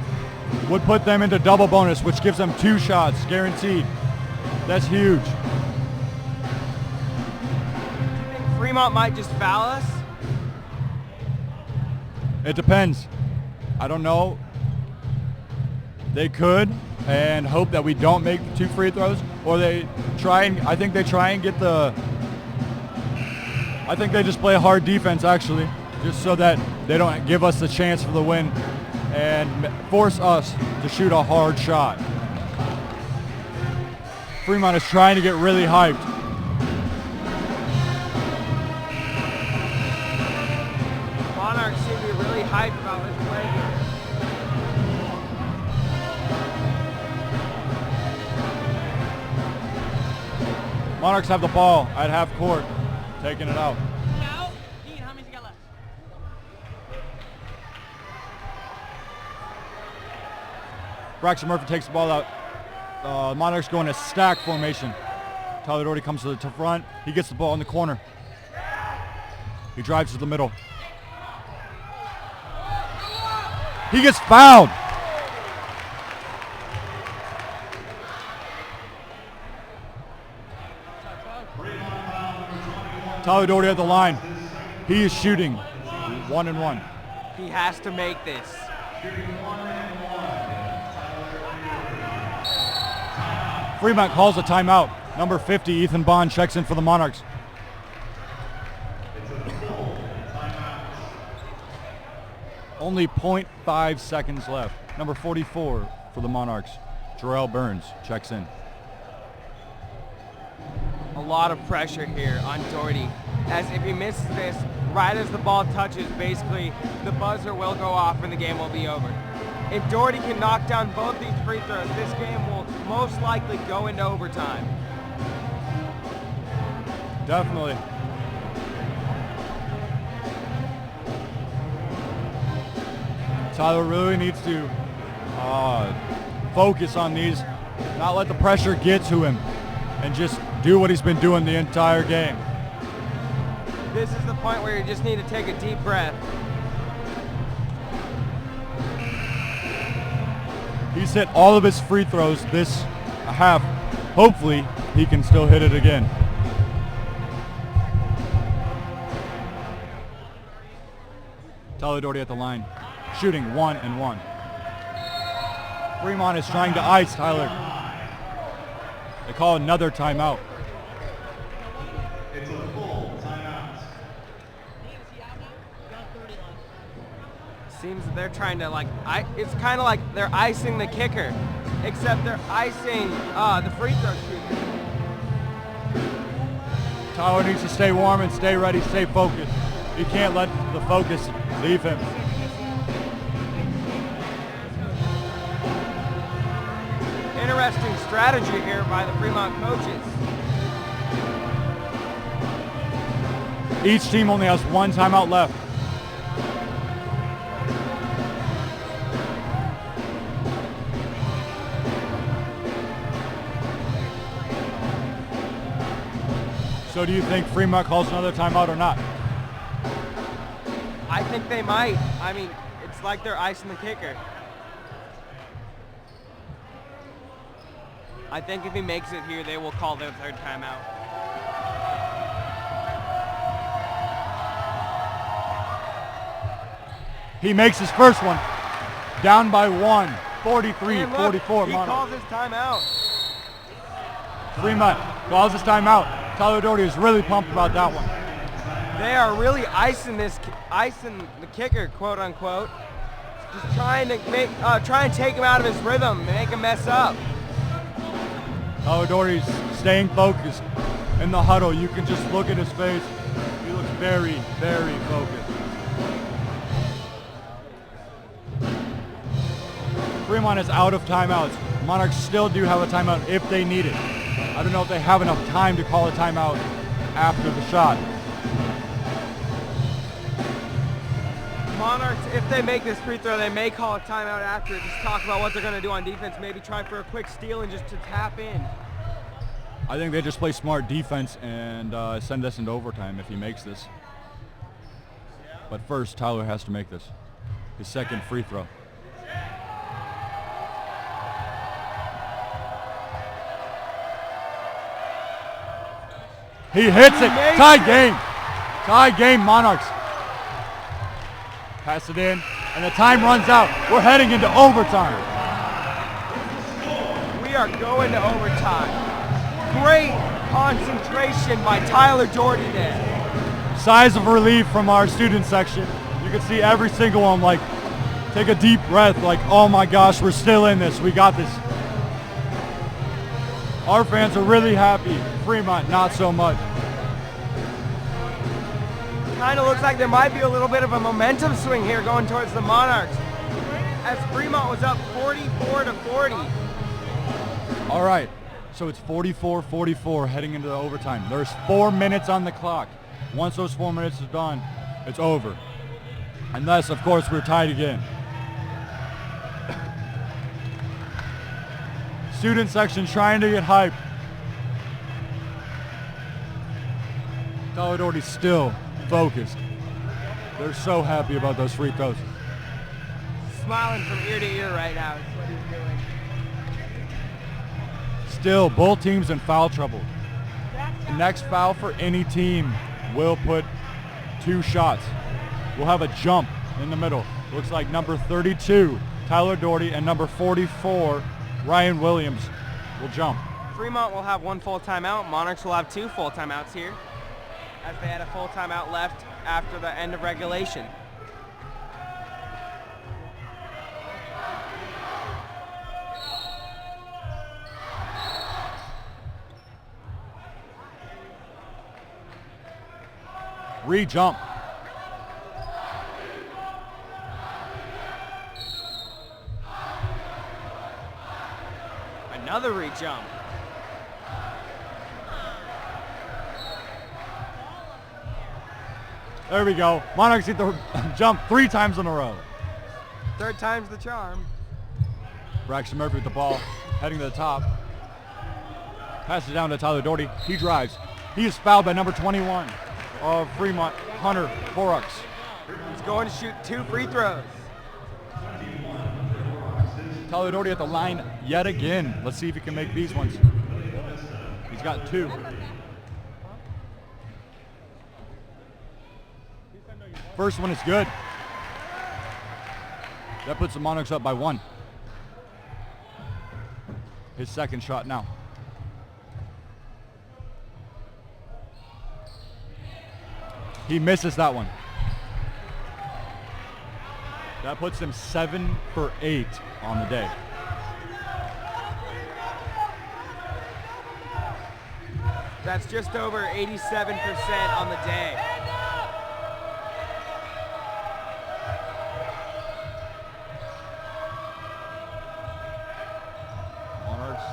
would put them into double bonus, which gives them 2 shots guaranteed. That's huge. Do you think Fremont might just foul us? It depends. I don't know. They could and hope that we don't make 2 free throws, or I think they try and get I think they just play hard defense, actually, just so that they don't give us the chance for the win and force us to shoot a hard shot. Fremont is trying to get really hyped. Monarchs seem to be really hyped about this play here. Monarchs have the ball at half court, taking it out. Now, Dean, how many's you got left? Braxton Murphy takes the ball out. Monarchs go in a stack formation. Tyler Doherty comes to the front. He gets the ball in the corner. He drives to the middle. He gets fouled. Tyler Doherty at the line. He is shooting 1-1. He has to make this. Fremont calls a timeout. Number 50, Ethan Bond, checks in for the Monarchs. Only 0.5 seconds left. Number 44 for the Monarchs, Jarrell Burns, checks in. A lot of pressure here on Doherty, as if he misses this right as the ball touches, basically the buzzer will go off and the game will be over. If Doherty can knock down both these free throws, this game will most likely go into overtime. Definitely. Tyler really needs to focus on these, not let the pressure get to him, and just do what he's been doing the entire game. This is the point where you just need to take a deep breath. He's hit all of his free throws this half. Hopefully, he can still hit it again. Tyler Doherty at the line, shooting 1 and 1. Fremont is trying to ice Tyler. They call another timeout. It's a full timeout. Seems that they're trying to it's kind of like they're icing the kicker, except they're icing the free throw shooter. Tyler needs to stay warm and stay ready, stay focused. He can't let the focus leave him. Interesting strategy here by the Fremont coaches. Each team only has 1 timeout left. So do you think Fremont calls another timeout or not? I think they might. I mean, it's like they're icing the kicker. I think if he makes it here, they will call their 3rd timeout. He makes his first one. Down by 1, 43-44. He calls his timeout. Fremont calls his timeout. Tyler Doherty is really pumped about that one. They are really icing the kicker, quote unquote. Just trying to try and take him out of his rhythm and make him mess up. Tyler Doherty's staying focused in the huddle. You can just look at his face. He looks very, very focused. Fremont is out of timeouts. Monarchs still do have a timeout if they need it. I don't know if they have enough time to call a timeout after the shot. Monarchs, if they make this free throw, they may call a timeout after. Just talk about what they're going to do on defense. Maybe try for a quick steal and just to tap in. I think they just play smart defense and send this into overtime if he makes this. But first, Tyler has to make this. His 2nd free throw. He hits it. Tie game. Tie game, Monarchs. Pass it in, and the time runs out. We're heading into overtime. We are going to overtime. Great concentration by Tyler Doherty there. Sighs of relief from our student section. You can see every single one take a deep breath like, oh my gosh, we're still in this. We got this. Our fans are really happy. Fremont, not so much. Kind of looks like there might be a little bit of a momentum swing here going towards the Monarchs, as Fremont was up 44-40. All right, so it's 44-44 heading into the overtime. There's 4 minutes on the clock. Once those 4 minutes is done, it's over. Unless, of course, we're tied again. Student section trying to get hype. Tyler Doherty's still focused. They're so happy about those free throws. Smiling from ear to ear right now is what he's doing. Still, both teams in foul trouble. The next foul for any team will put 2 shots. We'll have a jump in the middle. Looks like number 32, Tyler Doherty, and number 44, Ryan Williams, will jump. Fremont will have 1 full timeout. Monarchs will have 2 full timeouts here, as they had a full timeout left after the end of regulation. Re-jump. Another re-jump. There we go. Monarchs get the jump 3 times in a row. 3rd time's the charm. Braxton Murphy with the ball, heading to the top. Passes down to Tyler Doherty. He drives. He is fouled by number 21 of Fremont, Hunter Borax. He's going to shoot 2 free throws. Tyler Doherty at the line yet again. Let's see if he can make these ones. He's got 2. First one is good. That puts the Monarchs up by 1. His second shot now. He misses that one. That puts him 7 for 8 on the day. That's just over 87% on the day. Monarchs.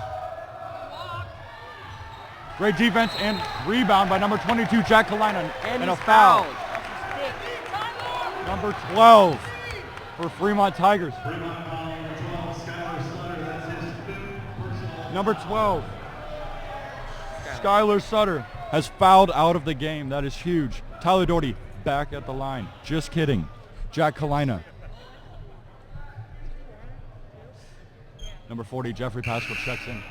Great defense and rebound by number 22, Jack Kalina, and a he's foul. fouled. Number 12 for Fremont Tigers. Fremont foul number 12, Skylar Sutter. That's his 5th personal. Number 12, Skylar Sutter has fouled out of the game. That is huge. Tyler Doherty back at the line. Just kidding. Jack Kalina. Number 40, Jeffrey Pascal checks in.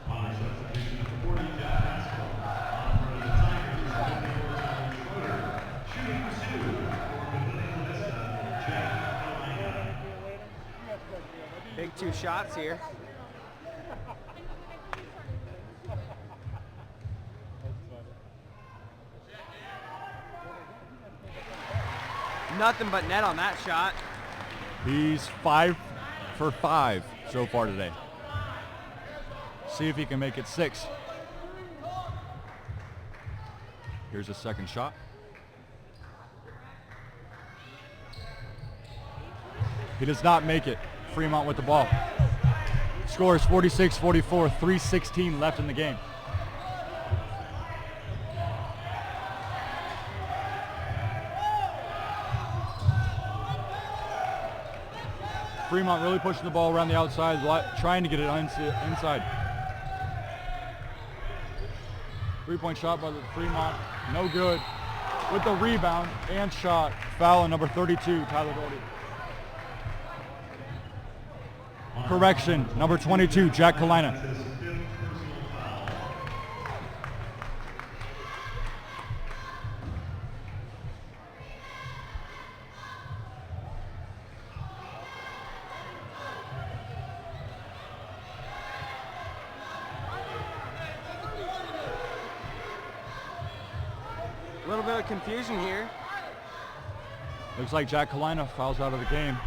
Honor substitution number 40, Jeff Pascal. On for the Tigers, Schroeder. Shooting 2 for Papillion La-Vista, Jeff Kalina. Big 2 shots here. Nothing but net on that shot. He's 5 for 5 so far today. See if he can make it 6. Here's a second shot. He does not make it. Fremont with the ball. Score is 46-44, 3:16 left in the game. Fremont really pushing the ball around the outside, trying to get it inside. 3-point shot by the Fremont, no good. With the rebound and shot, foul on number 32, Tyler Doherty. Correction, number 22, Jack Kalina. His 5th personal foul. A little bit of confusion here. Looks like Jack Kalina fouls out of the game.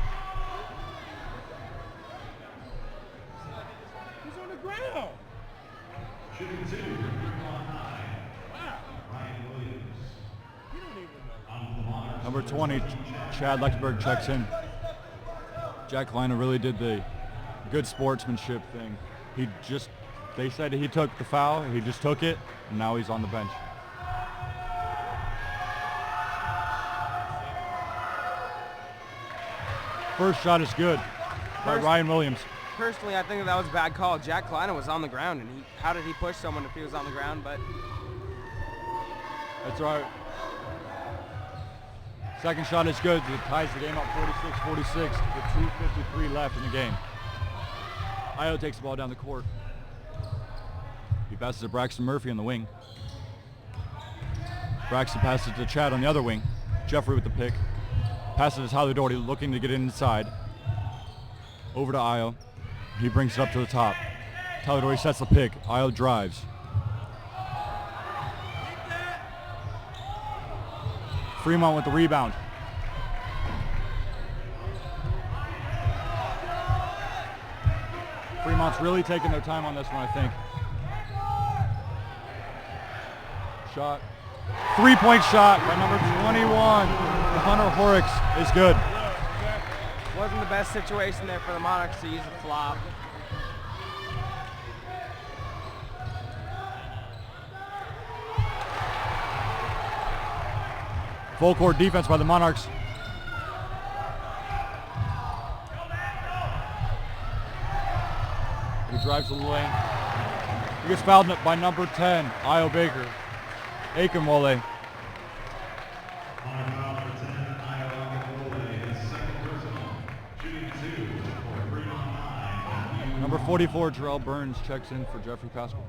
Shooting 2, Fremont High. Ryan Williams. On for the Monarchs. Number 20, Chad Lexberg checks in. Jack Kalina really did the good sportsmanship thing. They said he took the foul, he just took it, and now he's on the bench. First shot is good by Ryan Williams. Personally, I think that was a bad call. Jack Kleiner was on the ground, and how did he push someone if he was on the ground? But That's right. Second shot is good. It ties the game up 46-46 with 2:53 left in the game. Io takes the ball down the court. He passes to Braxton Murphy on the wing. Braxton passes to Chad on the other wing. Jeffrey with the pick. Passes to Tyler Doherty, looking to get inside. Over to Io. He brings it up to the top. Tyler Doherty sets the pick. Io drives. Fremont with the rebound. Fremont's really taking their time on this one, I think. Shot. 3-point shot by number 21. Hunter Horrocks is good. wasn't the best situation there for the Monarchs to use a flop. Full court defense by the Monarchs. He drives to the lane. He gets fouled by number 10, Io Baker. Aikenwole. On foul for 10, Io Akinwole, his second personal. Shooting 2. Number 44, Terrell Burns checks in for Jeffrey Pascal.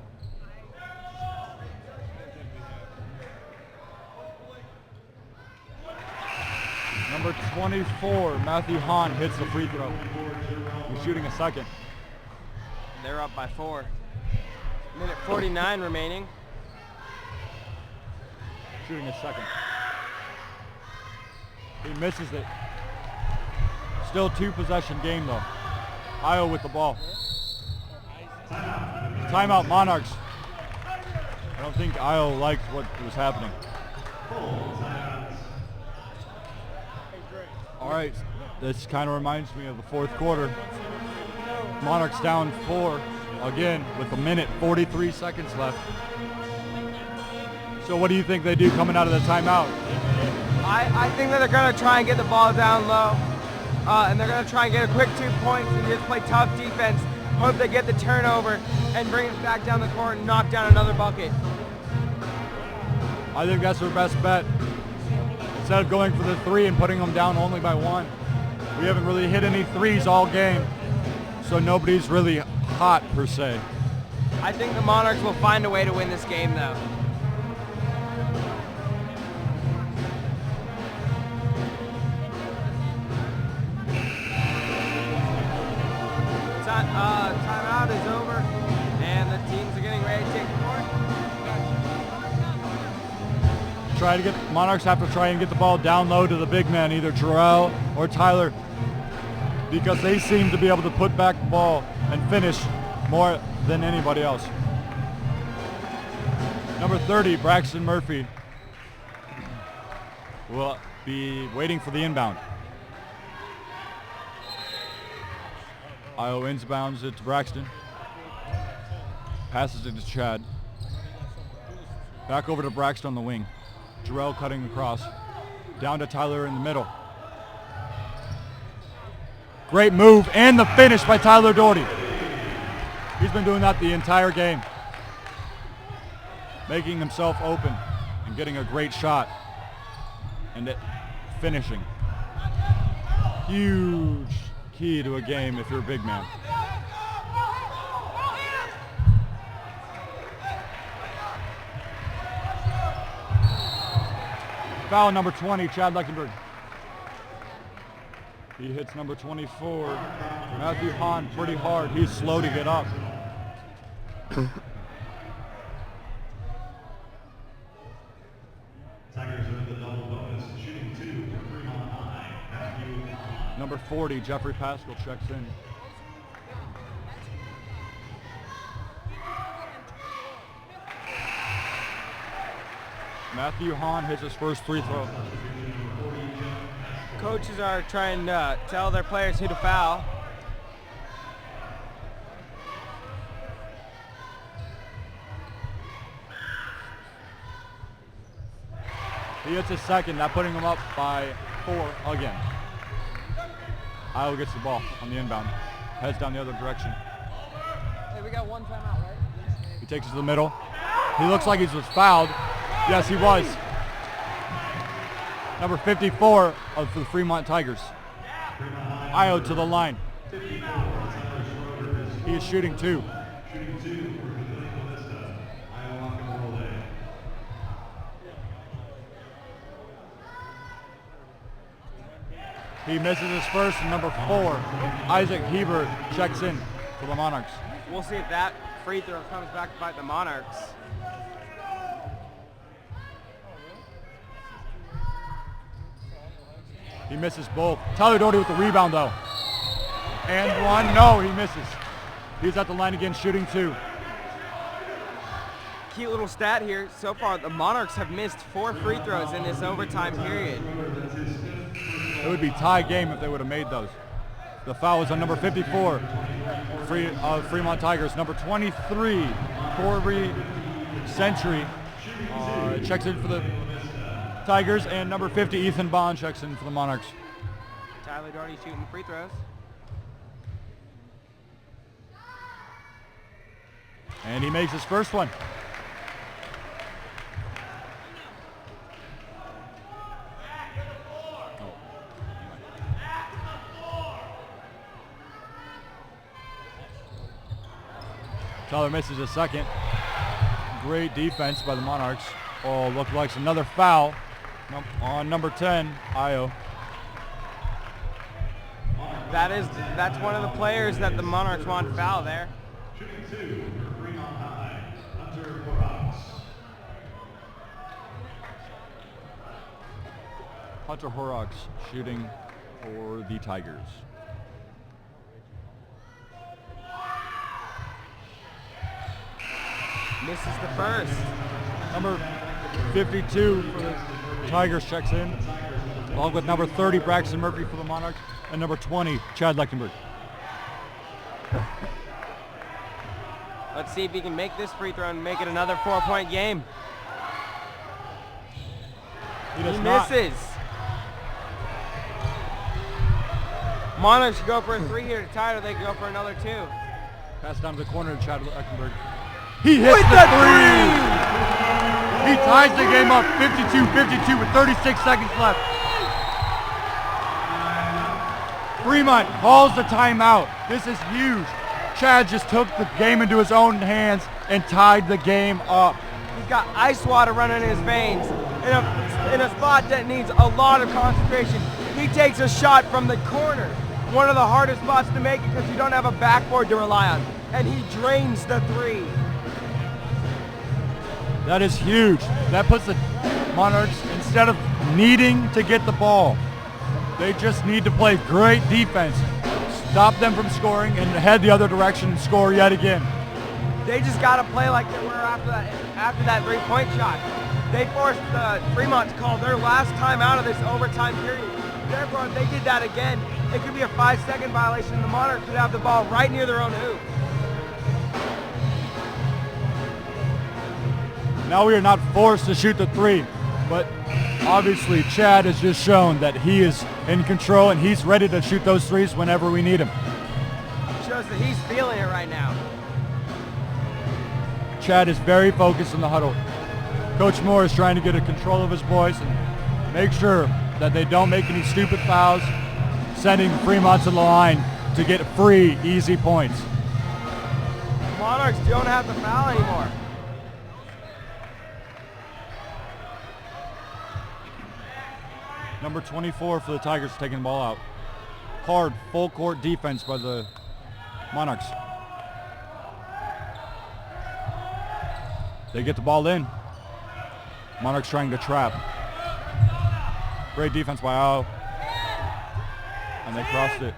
Number 24, Matthew Hahn hits the free throw. He's shooting a second. They're up by 4. Minute 49 remaining. Shooting a second. He misses it. Still 2-possession game though. Io with the ball. Timeout Monarchs. I don't think Io liked what was happening. All right, this kind of reminds me of the fourth quarter. Monarchs down 4 again with 1:43 left. So what do you think they do coming out of the timeout? I think that they're going to try and get the ball down low. And they're going to try and get a quick 2 points and just play tough defense. Hope they get the turnover and bring it back down the court and knock down another bucket. I think that's their best bet. Instead of going for the 3 and putting them down only by 1. We haven't really hit any 3s all game. So nobody's really hot per se. I think the Monarchs will find a way to win this game though. Timeout is over, and the teams are getting ready to take the court. Monarchs have to try and get the ball down low to the big man, either Terrell or Tyler, because they seem to be able to put back the ball and finish more than anybody else. Number 30, Braxton Murphy, will be waiting for the inbound. Io inbounds it to Braxton. Passes it to Chad. Back over to Braxton on the wing. Jarrell cutting across. Down to Tyler in the middle. Great move and the finish by Tyler Doherty. He's been doing that the entire game. Making himself open and getting a great shot. And finishing. Huge key to a game if you're a big man. Foul number 20, Chad Lechtenberg. He hits number 24, Matthew Hahn, pretty hard. He's slow to get up. Tigers with the double bonus, shooting 2 for Fremont High. Matthew Hahn. Number 40, Jeffrey Pascal checks in. Matthew Hahn hits his first free throw. Coaches are trying to tell their players who to foul. He hits his second, that putting him up by 4 again. Io gets the ball on the inbound. Heads down the other direction. Hey, we got one timeout, right? He takes it to the middle. He looks like he was fouled. Yes, he was. Number 54 of the Fremont Tigers. Io to the line. He is shooting 2. Shooting 2 for Papillion La-Vista. Iowa Rock and Roll Day. He misses his first, and number 4, Isaac Heber checks in for the Monarchs. We'll see if that free throw comes back to bite the Monarchs. He misses both. Tyler Doherty with the rebound though. And 1, no, he misses. He's at the line again, shooting 2. Cute little stat here. So far, the Monarchs have missed 4 free throws in this overtime period. It would be tie game if they would have made those. The foul is on number 54, Fremont Tigers. Number 23, Corey Century, checks in for the Tigers. And number 50, Ethan Bond checks in for the Monarchs. Tyler Doherty shooting free throws. And he makes his first one. Tyler misses a second. Great defense by the Monarchs. Oh, looked like another foul on number 10, Io. That's one of the players that the Monarchs want to foul there. Shooting 2 for Fremont High, Hunter Monarchs. Hunter Horrocks shooting for the Tigers. Misses the first. Number 52 for the Tigers checks in, along with number 30, Braxton Murphy for the Monarchs, and number 20, Chad Lechtenberg. Let's see if he can make this free throw and make it another 4-point game. He He does not. misses. Monarchs should go for a 3 here to tie it, or they can go for another 2. Pass down to the corner to Chad Lechtenberg. He hits With the the three! He ties the game up 52-52 with 36 seconds left. Fremont calls the timeout. This is huge. Chad just took the game into his own hands and tied the game up. He's got ice water running in his veins. In a spot that needs a lot of concentration. He takes a shot from the corner. One of the hardest spots to make because you don't have a backboard to rely on. And he drains the 3. That is huge. That puts the Monarchs, instead of needing to get the ball, they just need to play great defense. Stop them from scoring and head the other direction and score yet again. They just got to play like they were after that 3-point shot. They forced Fremont to call their last time out of this overtime period. Therefore, if they did that again, it could be a 5-second violation, and the Monarchs could have the ball right near their own hoop. Now we are not forced to shoot the 3, but obviously Chad has just shown that he is in control and he's ready to shoot those 3s whenever we need him. Shows that he's feeling it right now. Chad is very focused in the huddle. Coach Moore is trying to get a control of his boys and make sure that they don't make any stupid fouls, sending Fremont to the line to get free, easy points. The Monarchs don't have to foul anymore. Number 24 for the Tigers taking the ball out. Hard, full court defense by the Monarchs. They get the ball in. Monarchs trying to trap. Great defense by Ao. And they crossed it.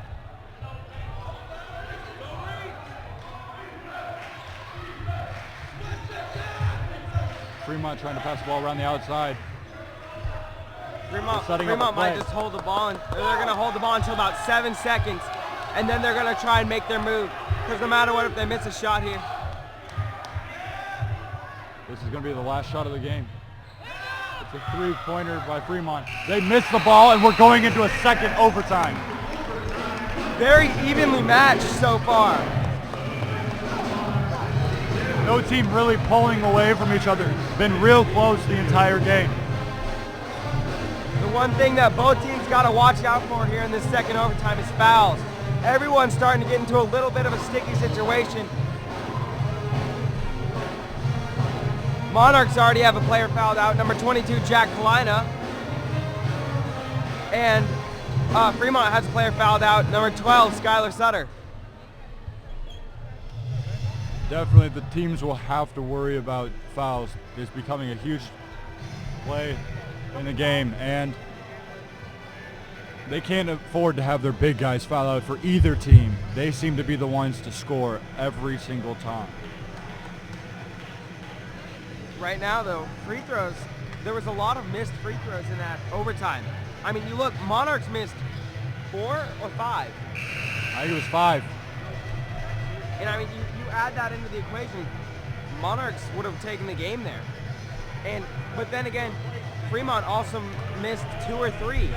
Fremont trying to pass the ball around the outside. Fremont might just hold the ball, they're going to hold the ball until about 7 seconds, and then they're going to try and make their move. Because no matter what, if they miss a shot here. This is going to be the last shot of the game. It's a 3-pointer by Fremont. They missed the ball, and we're going into a second overtime. Very evenly matched so far. No team really pulling away from each other. Been real close the entire game. The one thing that both teams got to watch out for here in this second overtime is fouls. Everyone's starting to get into a little bit of a sticky situation. Monarchs already have a player fouled out, number 22, Jack Kalina. And Fremont has a player fouled out, number 12, Skylar Sutter. Definitely the teams will have to worry about fouls. It's becoming a huge play in the game, and they can't afford to have their big guys foul out for either team. They seem to be the ones to score every single time. Right now, though, free throws, there was a lot of missed free throws in that overtime. I mean, you look, Monarchs missed 4 or 5. I think it was 5. And I mean, you add that into the equation, Monarchs would have taken the game there. But then again, Fremont also missed 2 or 3.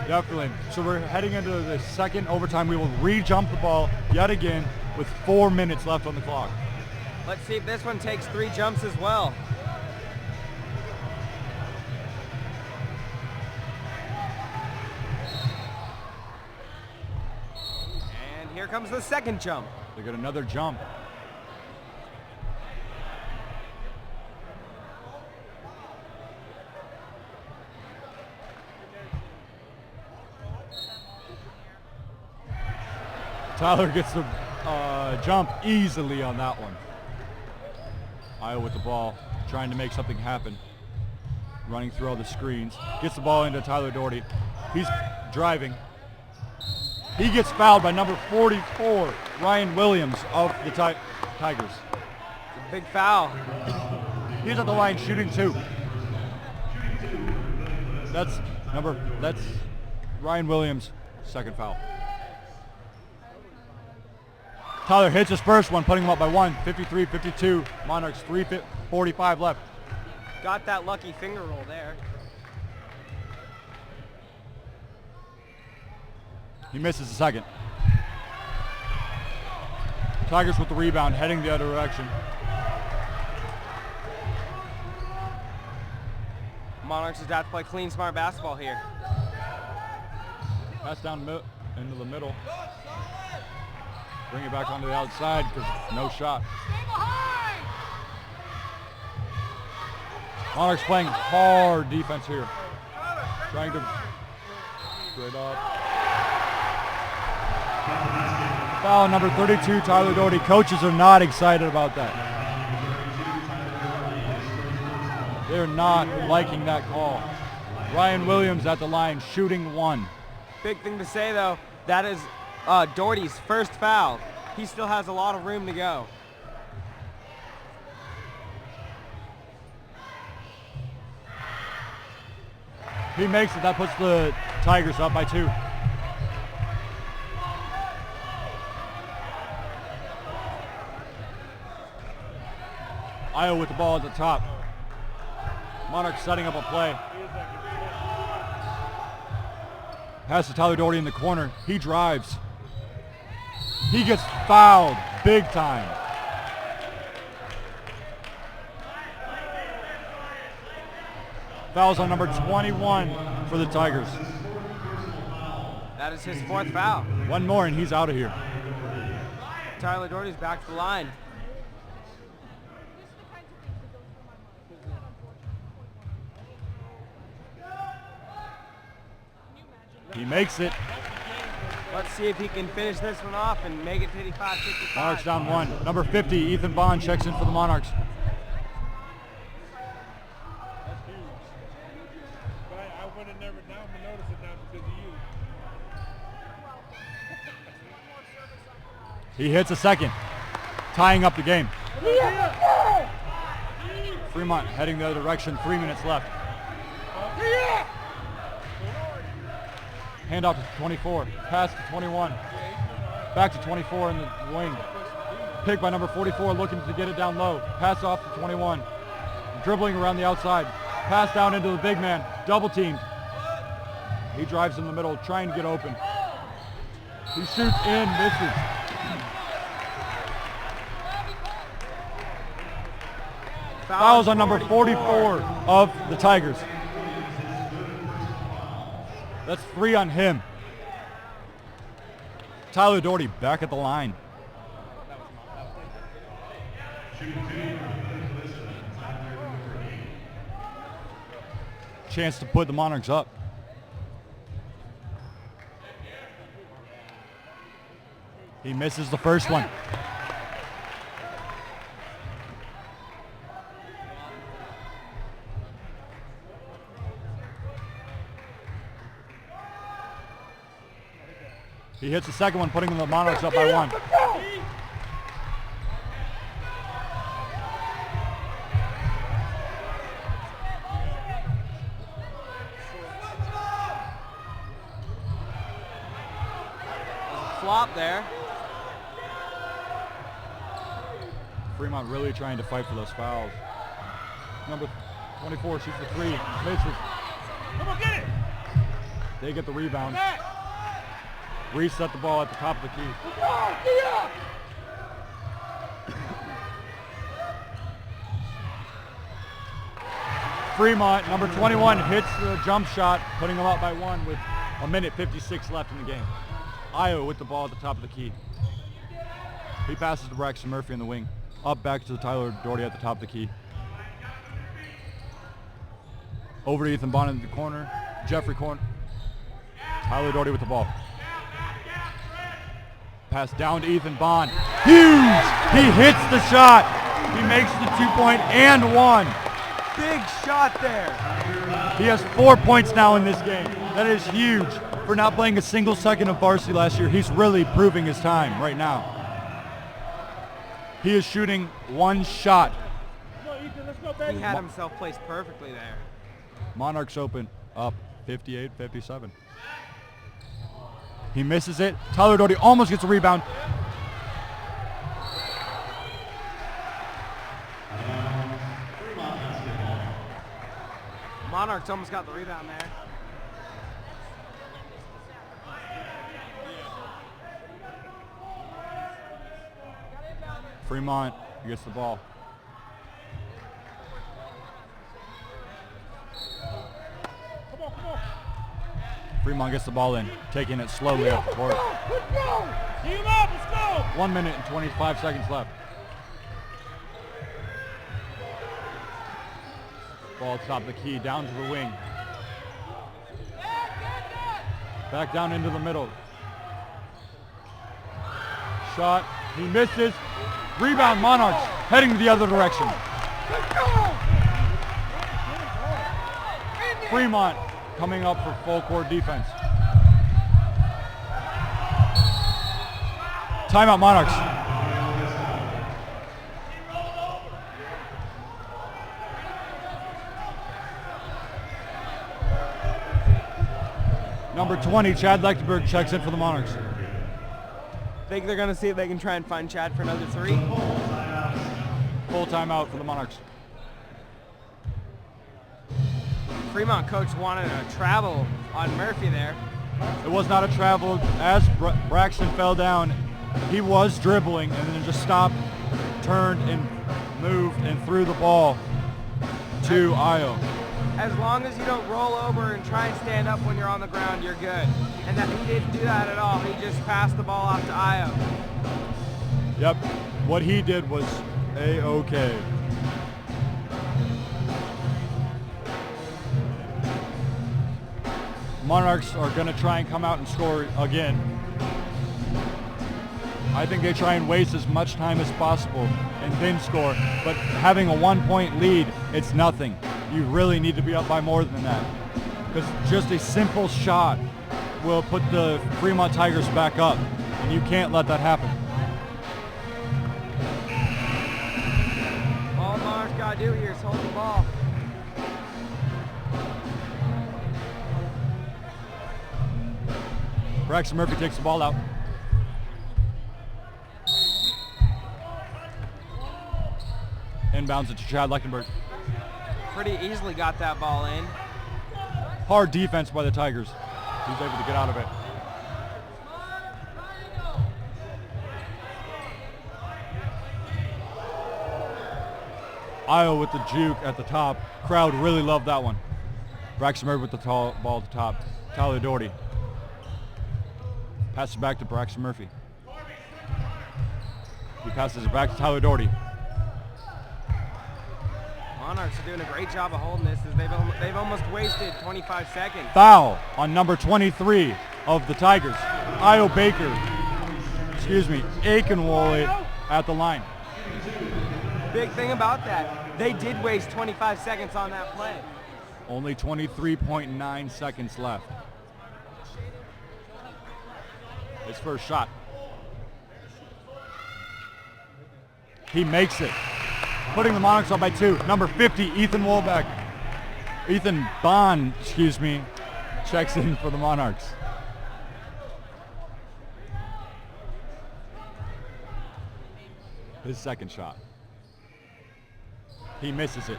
Definitely. So we're heading into the second overtime. We will re-jump the ball yet again with 4 minutes left on the clock. Let's see if this one takes 3 jumps as well. And here comes the second jump. They got another jump. Tyler gets the jump easily on that one. Iowa with the ball, trying to make something happen. Running through all the screens. Gets the ball into Tyler Doherty. He's driving. He gets fouled by number 44, Ryan Williams of the Tigers. It's a big foul. He's at the line shooting 2. That's Ryan Williams' second foul. Tyler hits his first one, putting him up by 1, 53-52. Monarchs 3:45 left. Got that lucky finger roll there. He misses the second. Tigers with the rebound, heading the other direction. Monarchs just have to play clean, smart basketball here. Pass down into the middle. Bring it back onto the outside because no shot. Monarchs playing hard defense here. Trying to straight up. Foul number 32, Tyler Doherty. Coaches are not excited about that. They're not liking that call. Ryan Williams at the line, shooting 1. Big thing to say though, that is Doherty's first foul. He still has a lot of room to go. He makes it. That puts the Tigers up by 2. Iowa with the ball at the top. Monarchs setting up a play. Pass to Tyler Doherty in the corner. He drives. He gets fouled big time. Fouls on number 21 for the Tigers. That is his 4th foul. One more and he's out of here. Tyler Doherty's back to the line. He makes it. Let's see if he can finish this one off and make it 55-55. Monarchs down 1. Number 50, Ethan Bond checks in for the Monarchs. That's huge. But I would have never noticed it now because of you. He hits a second, tying up the game. Fremont heading the other direction, 3 minutes left. Handoff to 24, pass to 21, back to 24 in the wing. Pick by number 44, looking to get it down low. Pass off to 21, dribbling around the outside. Pass down into the big man, double teamed. He drives in the middle, trying to get open. He shoots in, misses. Fouls on number 44 of the Tigers. That's 3 on him. Tyler Doherty back at the line. Chance to put the Monarchs up. He misses the first one. He hits the second one, putting the Monarchs up by 1. Flop there. Fremont really trying to fight for those fouls. Number 24 shoots the 3, misses. Come on, get it! They get the rebound. Reset the ball at the top of the key. Fremont, number 21, hits the jump shot, putting them up by 1 with 1:56 left in the game. Iowa with the ball at the top of the key. He passes to Braxton Murphy in the wing. Up back to Tyler Doherty at the top of the key. Over to Ethan Bond in the corner. Jeffrey corner. Tyler Doherty with the ball. pass down to Ethan Bond. Huge! He hits the shot. He makes the 2-point and one. Big shot there. He has 4 points now in this game. That is huge. For not playing a single second of varsity last year, he's really proving his time right now. He is shooting one shot. He had himself placed perfectly there. Monarchs open up 58-57. He misses it. Tyler Doty almost gets a rebound. Monarchs almost got the rebound there. Fremont gets the ball. Fremont gets the ball in, taking it slowly up the court. 1 minute and 25 seconds left. Ball top of the key, down to the wing. Back down into the middle. Shot, he misses. Rebound, Monarchs, heading the other direction. Fremont coming up for full court defense. Timeout, Monarchs. Number 20, Chad Lechtenberg checks in for the Monarchs. Think they're going to see if they can try and find Chad for another three? Full timeout for the Monarchs. Fremont coach wanted a travel on Murphy there. It was not a travel. As Braxton fell down, he was dribbling and then just stopped, turned and moved and threw the ball to Io. As long as you don't roll over and try and stand up when you're on the ground, you're good. And that he didn't do that at all. He just passed the ball off to Io. Yep, what he did was A-okay. Monarchs are going to try and come out and score again. I think they try and waste as much time as possible and then score. But having a 1-point lead, it's nothing. You really need to be up by more than that. Because just a simple shot will put the Fremont Tigers back up. And you can't let that happen. All Monarchs got to do here is hold the ball. Braxton Murphy takes the ball out. Inbounds it to Chad Lechtenberg. Pretty easily got that ball in. Hard defense by the Tigers. He's able to get out of it. Io with the juke at the top. Crowd really loved that one. Braxton Murphy with the ball at the top. Tyler Doherty. Passes it back to Braxton Murphy. He passes it back to Tyler Doherty. Monarchs are doing a great job of holding this as they've almost wasted 25 seconds. Foul on number 23 of the Tigers. Io Baker, Aikenwole at the line. Big thing about that, they did waste 25 seconds on that play. Only 23.9 seconds left. His first shot. He makes it. Putting the Monarchs up by 2. Number 50, Ethan Bond, checks in for the Monarchs. His second shot. He misses it.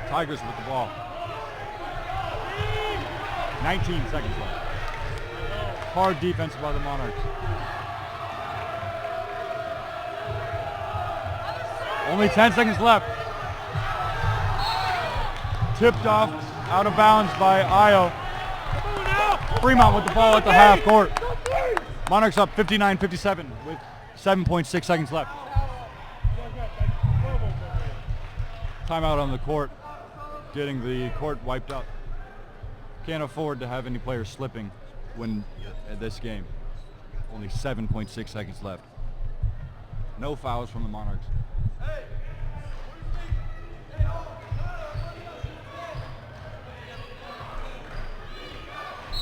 Tigers with the ball. 19 seconds left. Hard defense by the Monarchs. Only 10 seconds left. Tipped off, out of bounds by Io. Fremont with the ball at the half court. Monarchs up 59-57 with 7.6 seconds left. Timeout on the court, getting the court wiped up. Can't afford to have any players slipping when at this game. Only 7.6 seconds left. No fouls from the Monarchs.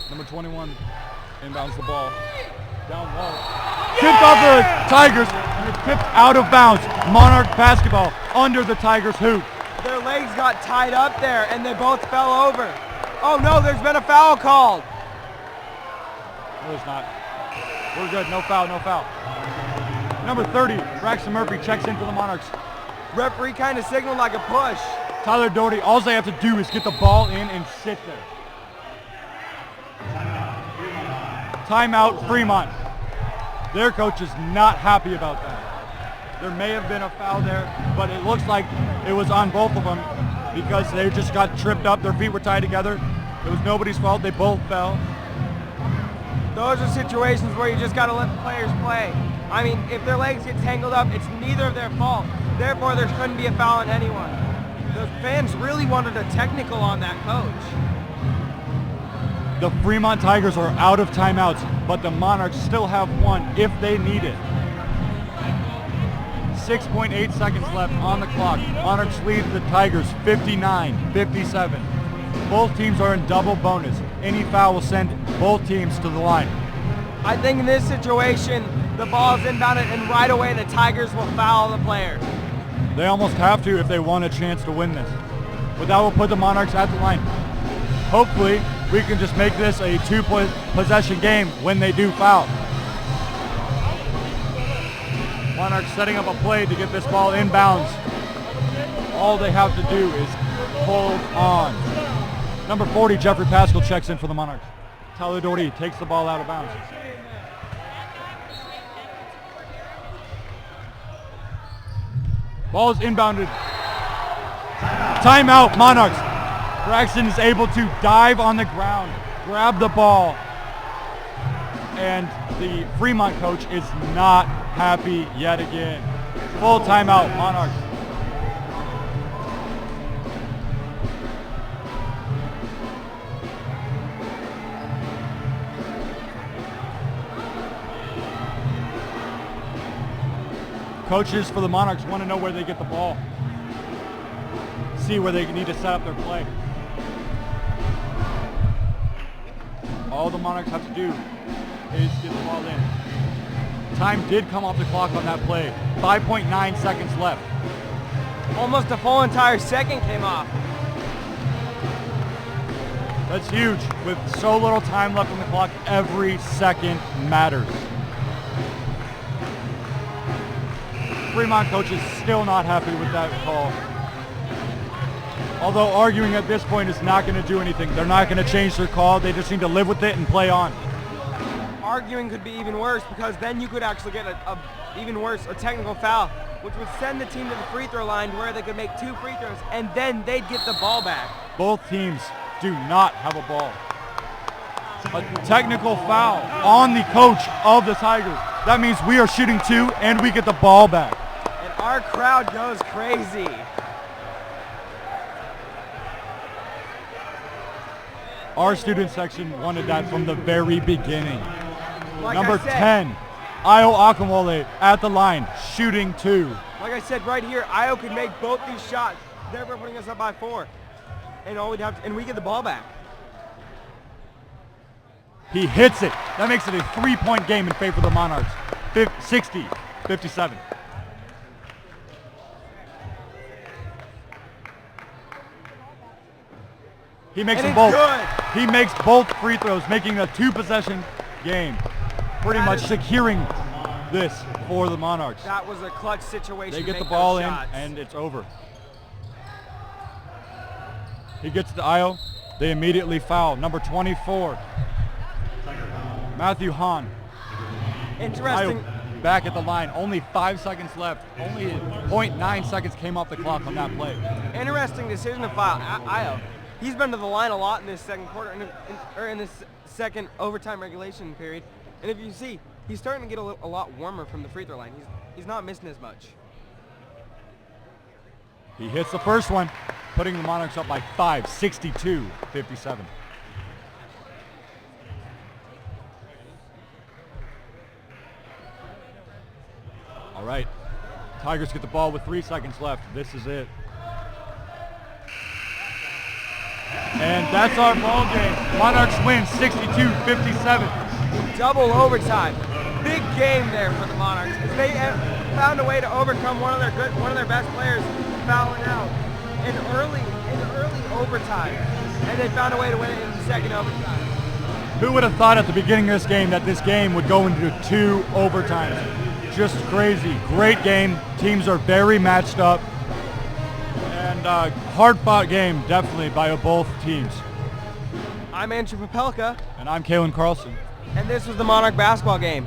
Number 21 inbounds the ball. Down low. Tipped off the Tigers and it's tipped out of bounds. Monarch basketball under the Tigers hoop. Their legs got tied up there and they both fell over. Oh no, there's been a foul called. No, it's not. We're good. No foul, no foul. Number 30, Braxton Murphy checks in for the Monarchs. Referee kind of signaled like a push. Tyler Doherty, all they have to do is get the ball in and sit there. Timeout, Fremont. Their coach is not happy about that. There may have been a foul there, but it looks like it was on both of them because they just got tripped up. Their feet were tied together. It was nobody's fault. They both fell. Those are situations where you just got to let the players play. I mean, if their legs get tangled up, it's neither of their fault. Therefore, there shouldn't be a foul on anyone. The fans really wanted a technical on that coach. The Fremont Tigers are out of timeouts, but the Monarchs still have one if they need it. 6.8 seconds left on the clock. Monarchs lead the Tigers 59-57. Both teams are in double bonus. Any foul will send both teams to the line. I think in this situation, the ball is inbounded and right away the Tigers will foul the player. They almost have to if they want a chance to win this. But that will put the Monarchs at the line. Hopefully, we can just make this a two-possession game when they do foul. Monarchs setting up a play to get this ball inbounds. All they have to do is hold on. Number 40, Jeffrey Pascal checks in for the Monarchs. Tyler Doherty takes the ball out of bounds. Ball is inbounded. Timeout, Monarchs. Braxton is able to dive on the ground, grab the ball, and the Fremont coach is not happy yet again. Full timeout, Monarchs. Coaches for the Monarchs want to know where they get the ball. See where they need to set up their play. All the Monarchs have to do is get the ball in. Time did come off the clock on that play. 5.9 seconds left. Almost a full entire second came off. That's huge. With so little time left on the clock, every second matters. Fremont coach is still not happy with that call. Although arguing at this point is not going to do anything. They're not going to change their call. They just need to live with it and play on. Arguing could be even worse because then you could actually get a technical foul, which would send the team to the free throw line where they could make 2 free throws and then they'd get the ball back. Both teams do not have a ball. A technical foul on the coach of the Tigers. That means we are shooting 2 and we get the ball back. And our crowd goes crazy. Our student section wanted that from the very beginning. Like Number I said, 10, Io Akinwole at the line, shooting 2. Like I said right here, Io could make both these shots, therefore putting us up by 4. And all we'd have to, and we get the ball back. He hits it. That makes it a 3-point game in favor of the Monarchs. 60-57. He makes them both. Good. He makes both free throws, making a 2-possession game. Pretty much securing this for the Monarchs. That was a clutch situation. They to get the make ball those in shots. and it's over. He gets to Io. They immediately foul. Number 24, Matthew Hahn. Interesting. Io back at the line. Only 5 seconds left. Only 0.9 seconds came off the clock on that play. Interesting decision to foul Io. He's been to the line a lot in this second quarter, or in this second overtime regulation period. And if you see, he's starting to get a lot warmer from the free throw line. He's not missing as much. He hits the first one, putting the Monarchs up by 5, 62-57. All right. Tigers get the ball with 3 seconds left. This is it. And that's our ball game. Monarchs win 62-57. Double overtime. Big game there for the Monarchs. They have found a way to overcome one of their best players fouling out in early overtime, and they found a way to win it in the second overtime. Who would have thought at the beginning of this game that this game would go into 2 overtimes? Just crazy. Great game. Teams are very matched up. And hard-fought game, definitely, by both teams. I'm Andrew Papelka, And I'm Kalen Carlson. and this was the Monarch basketball game.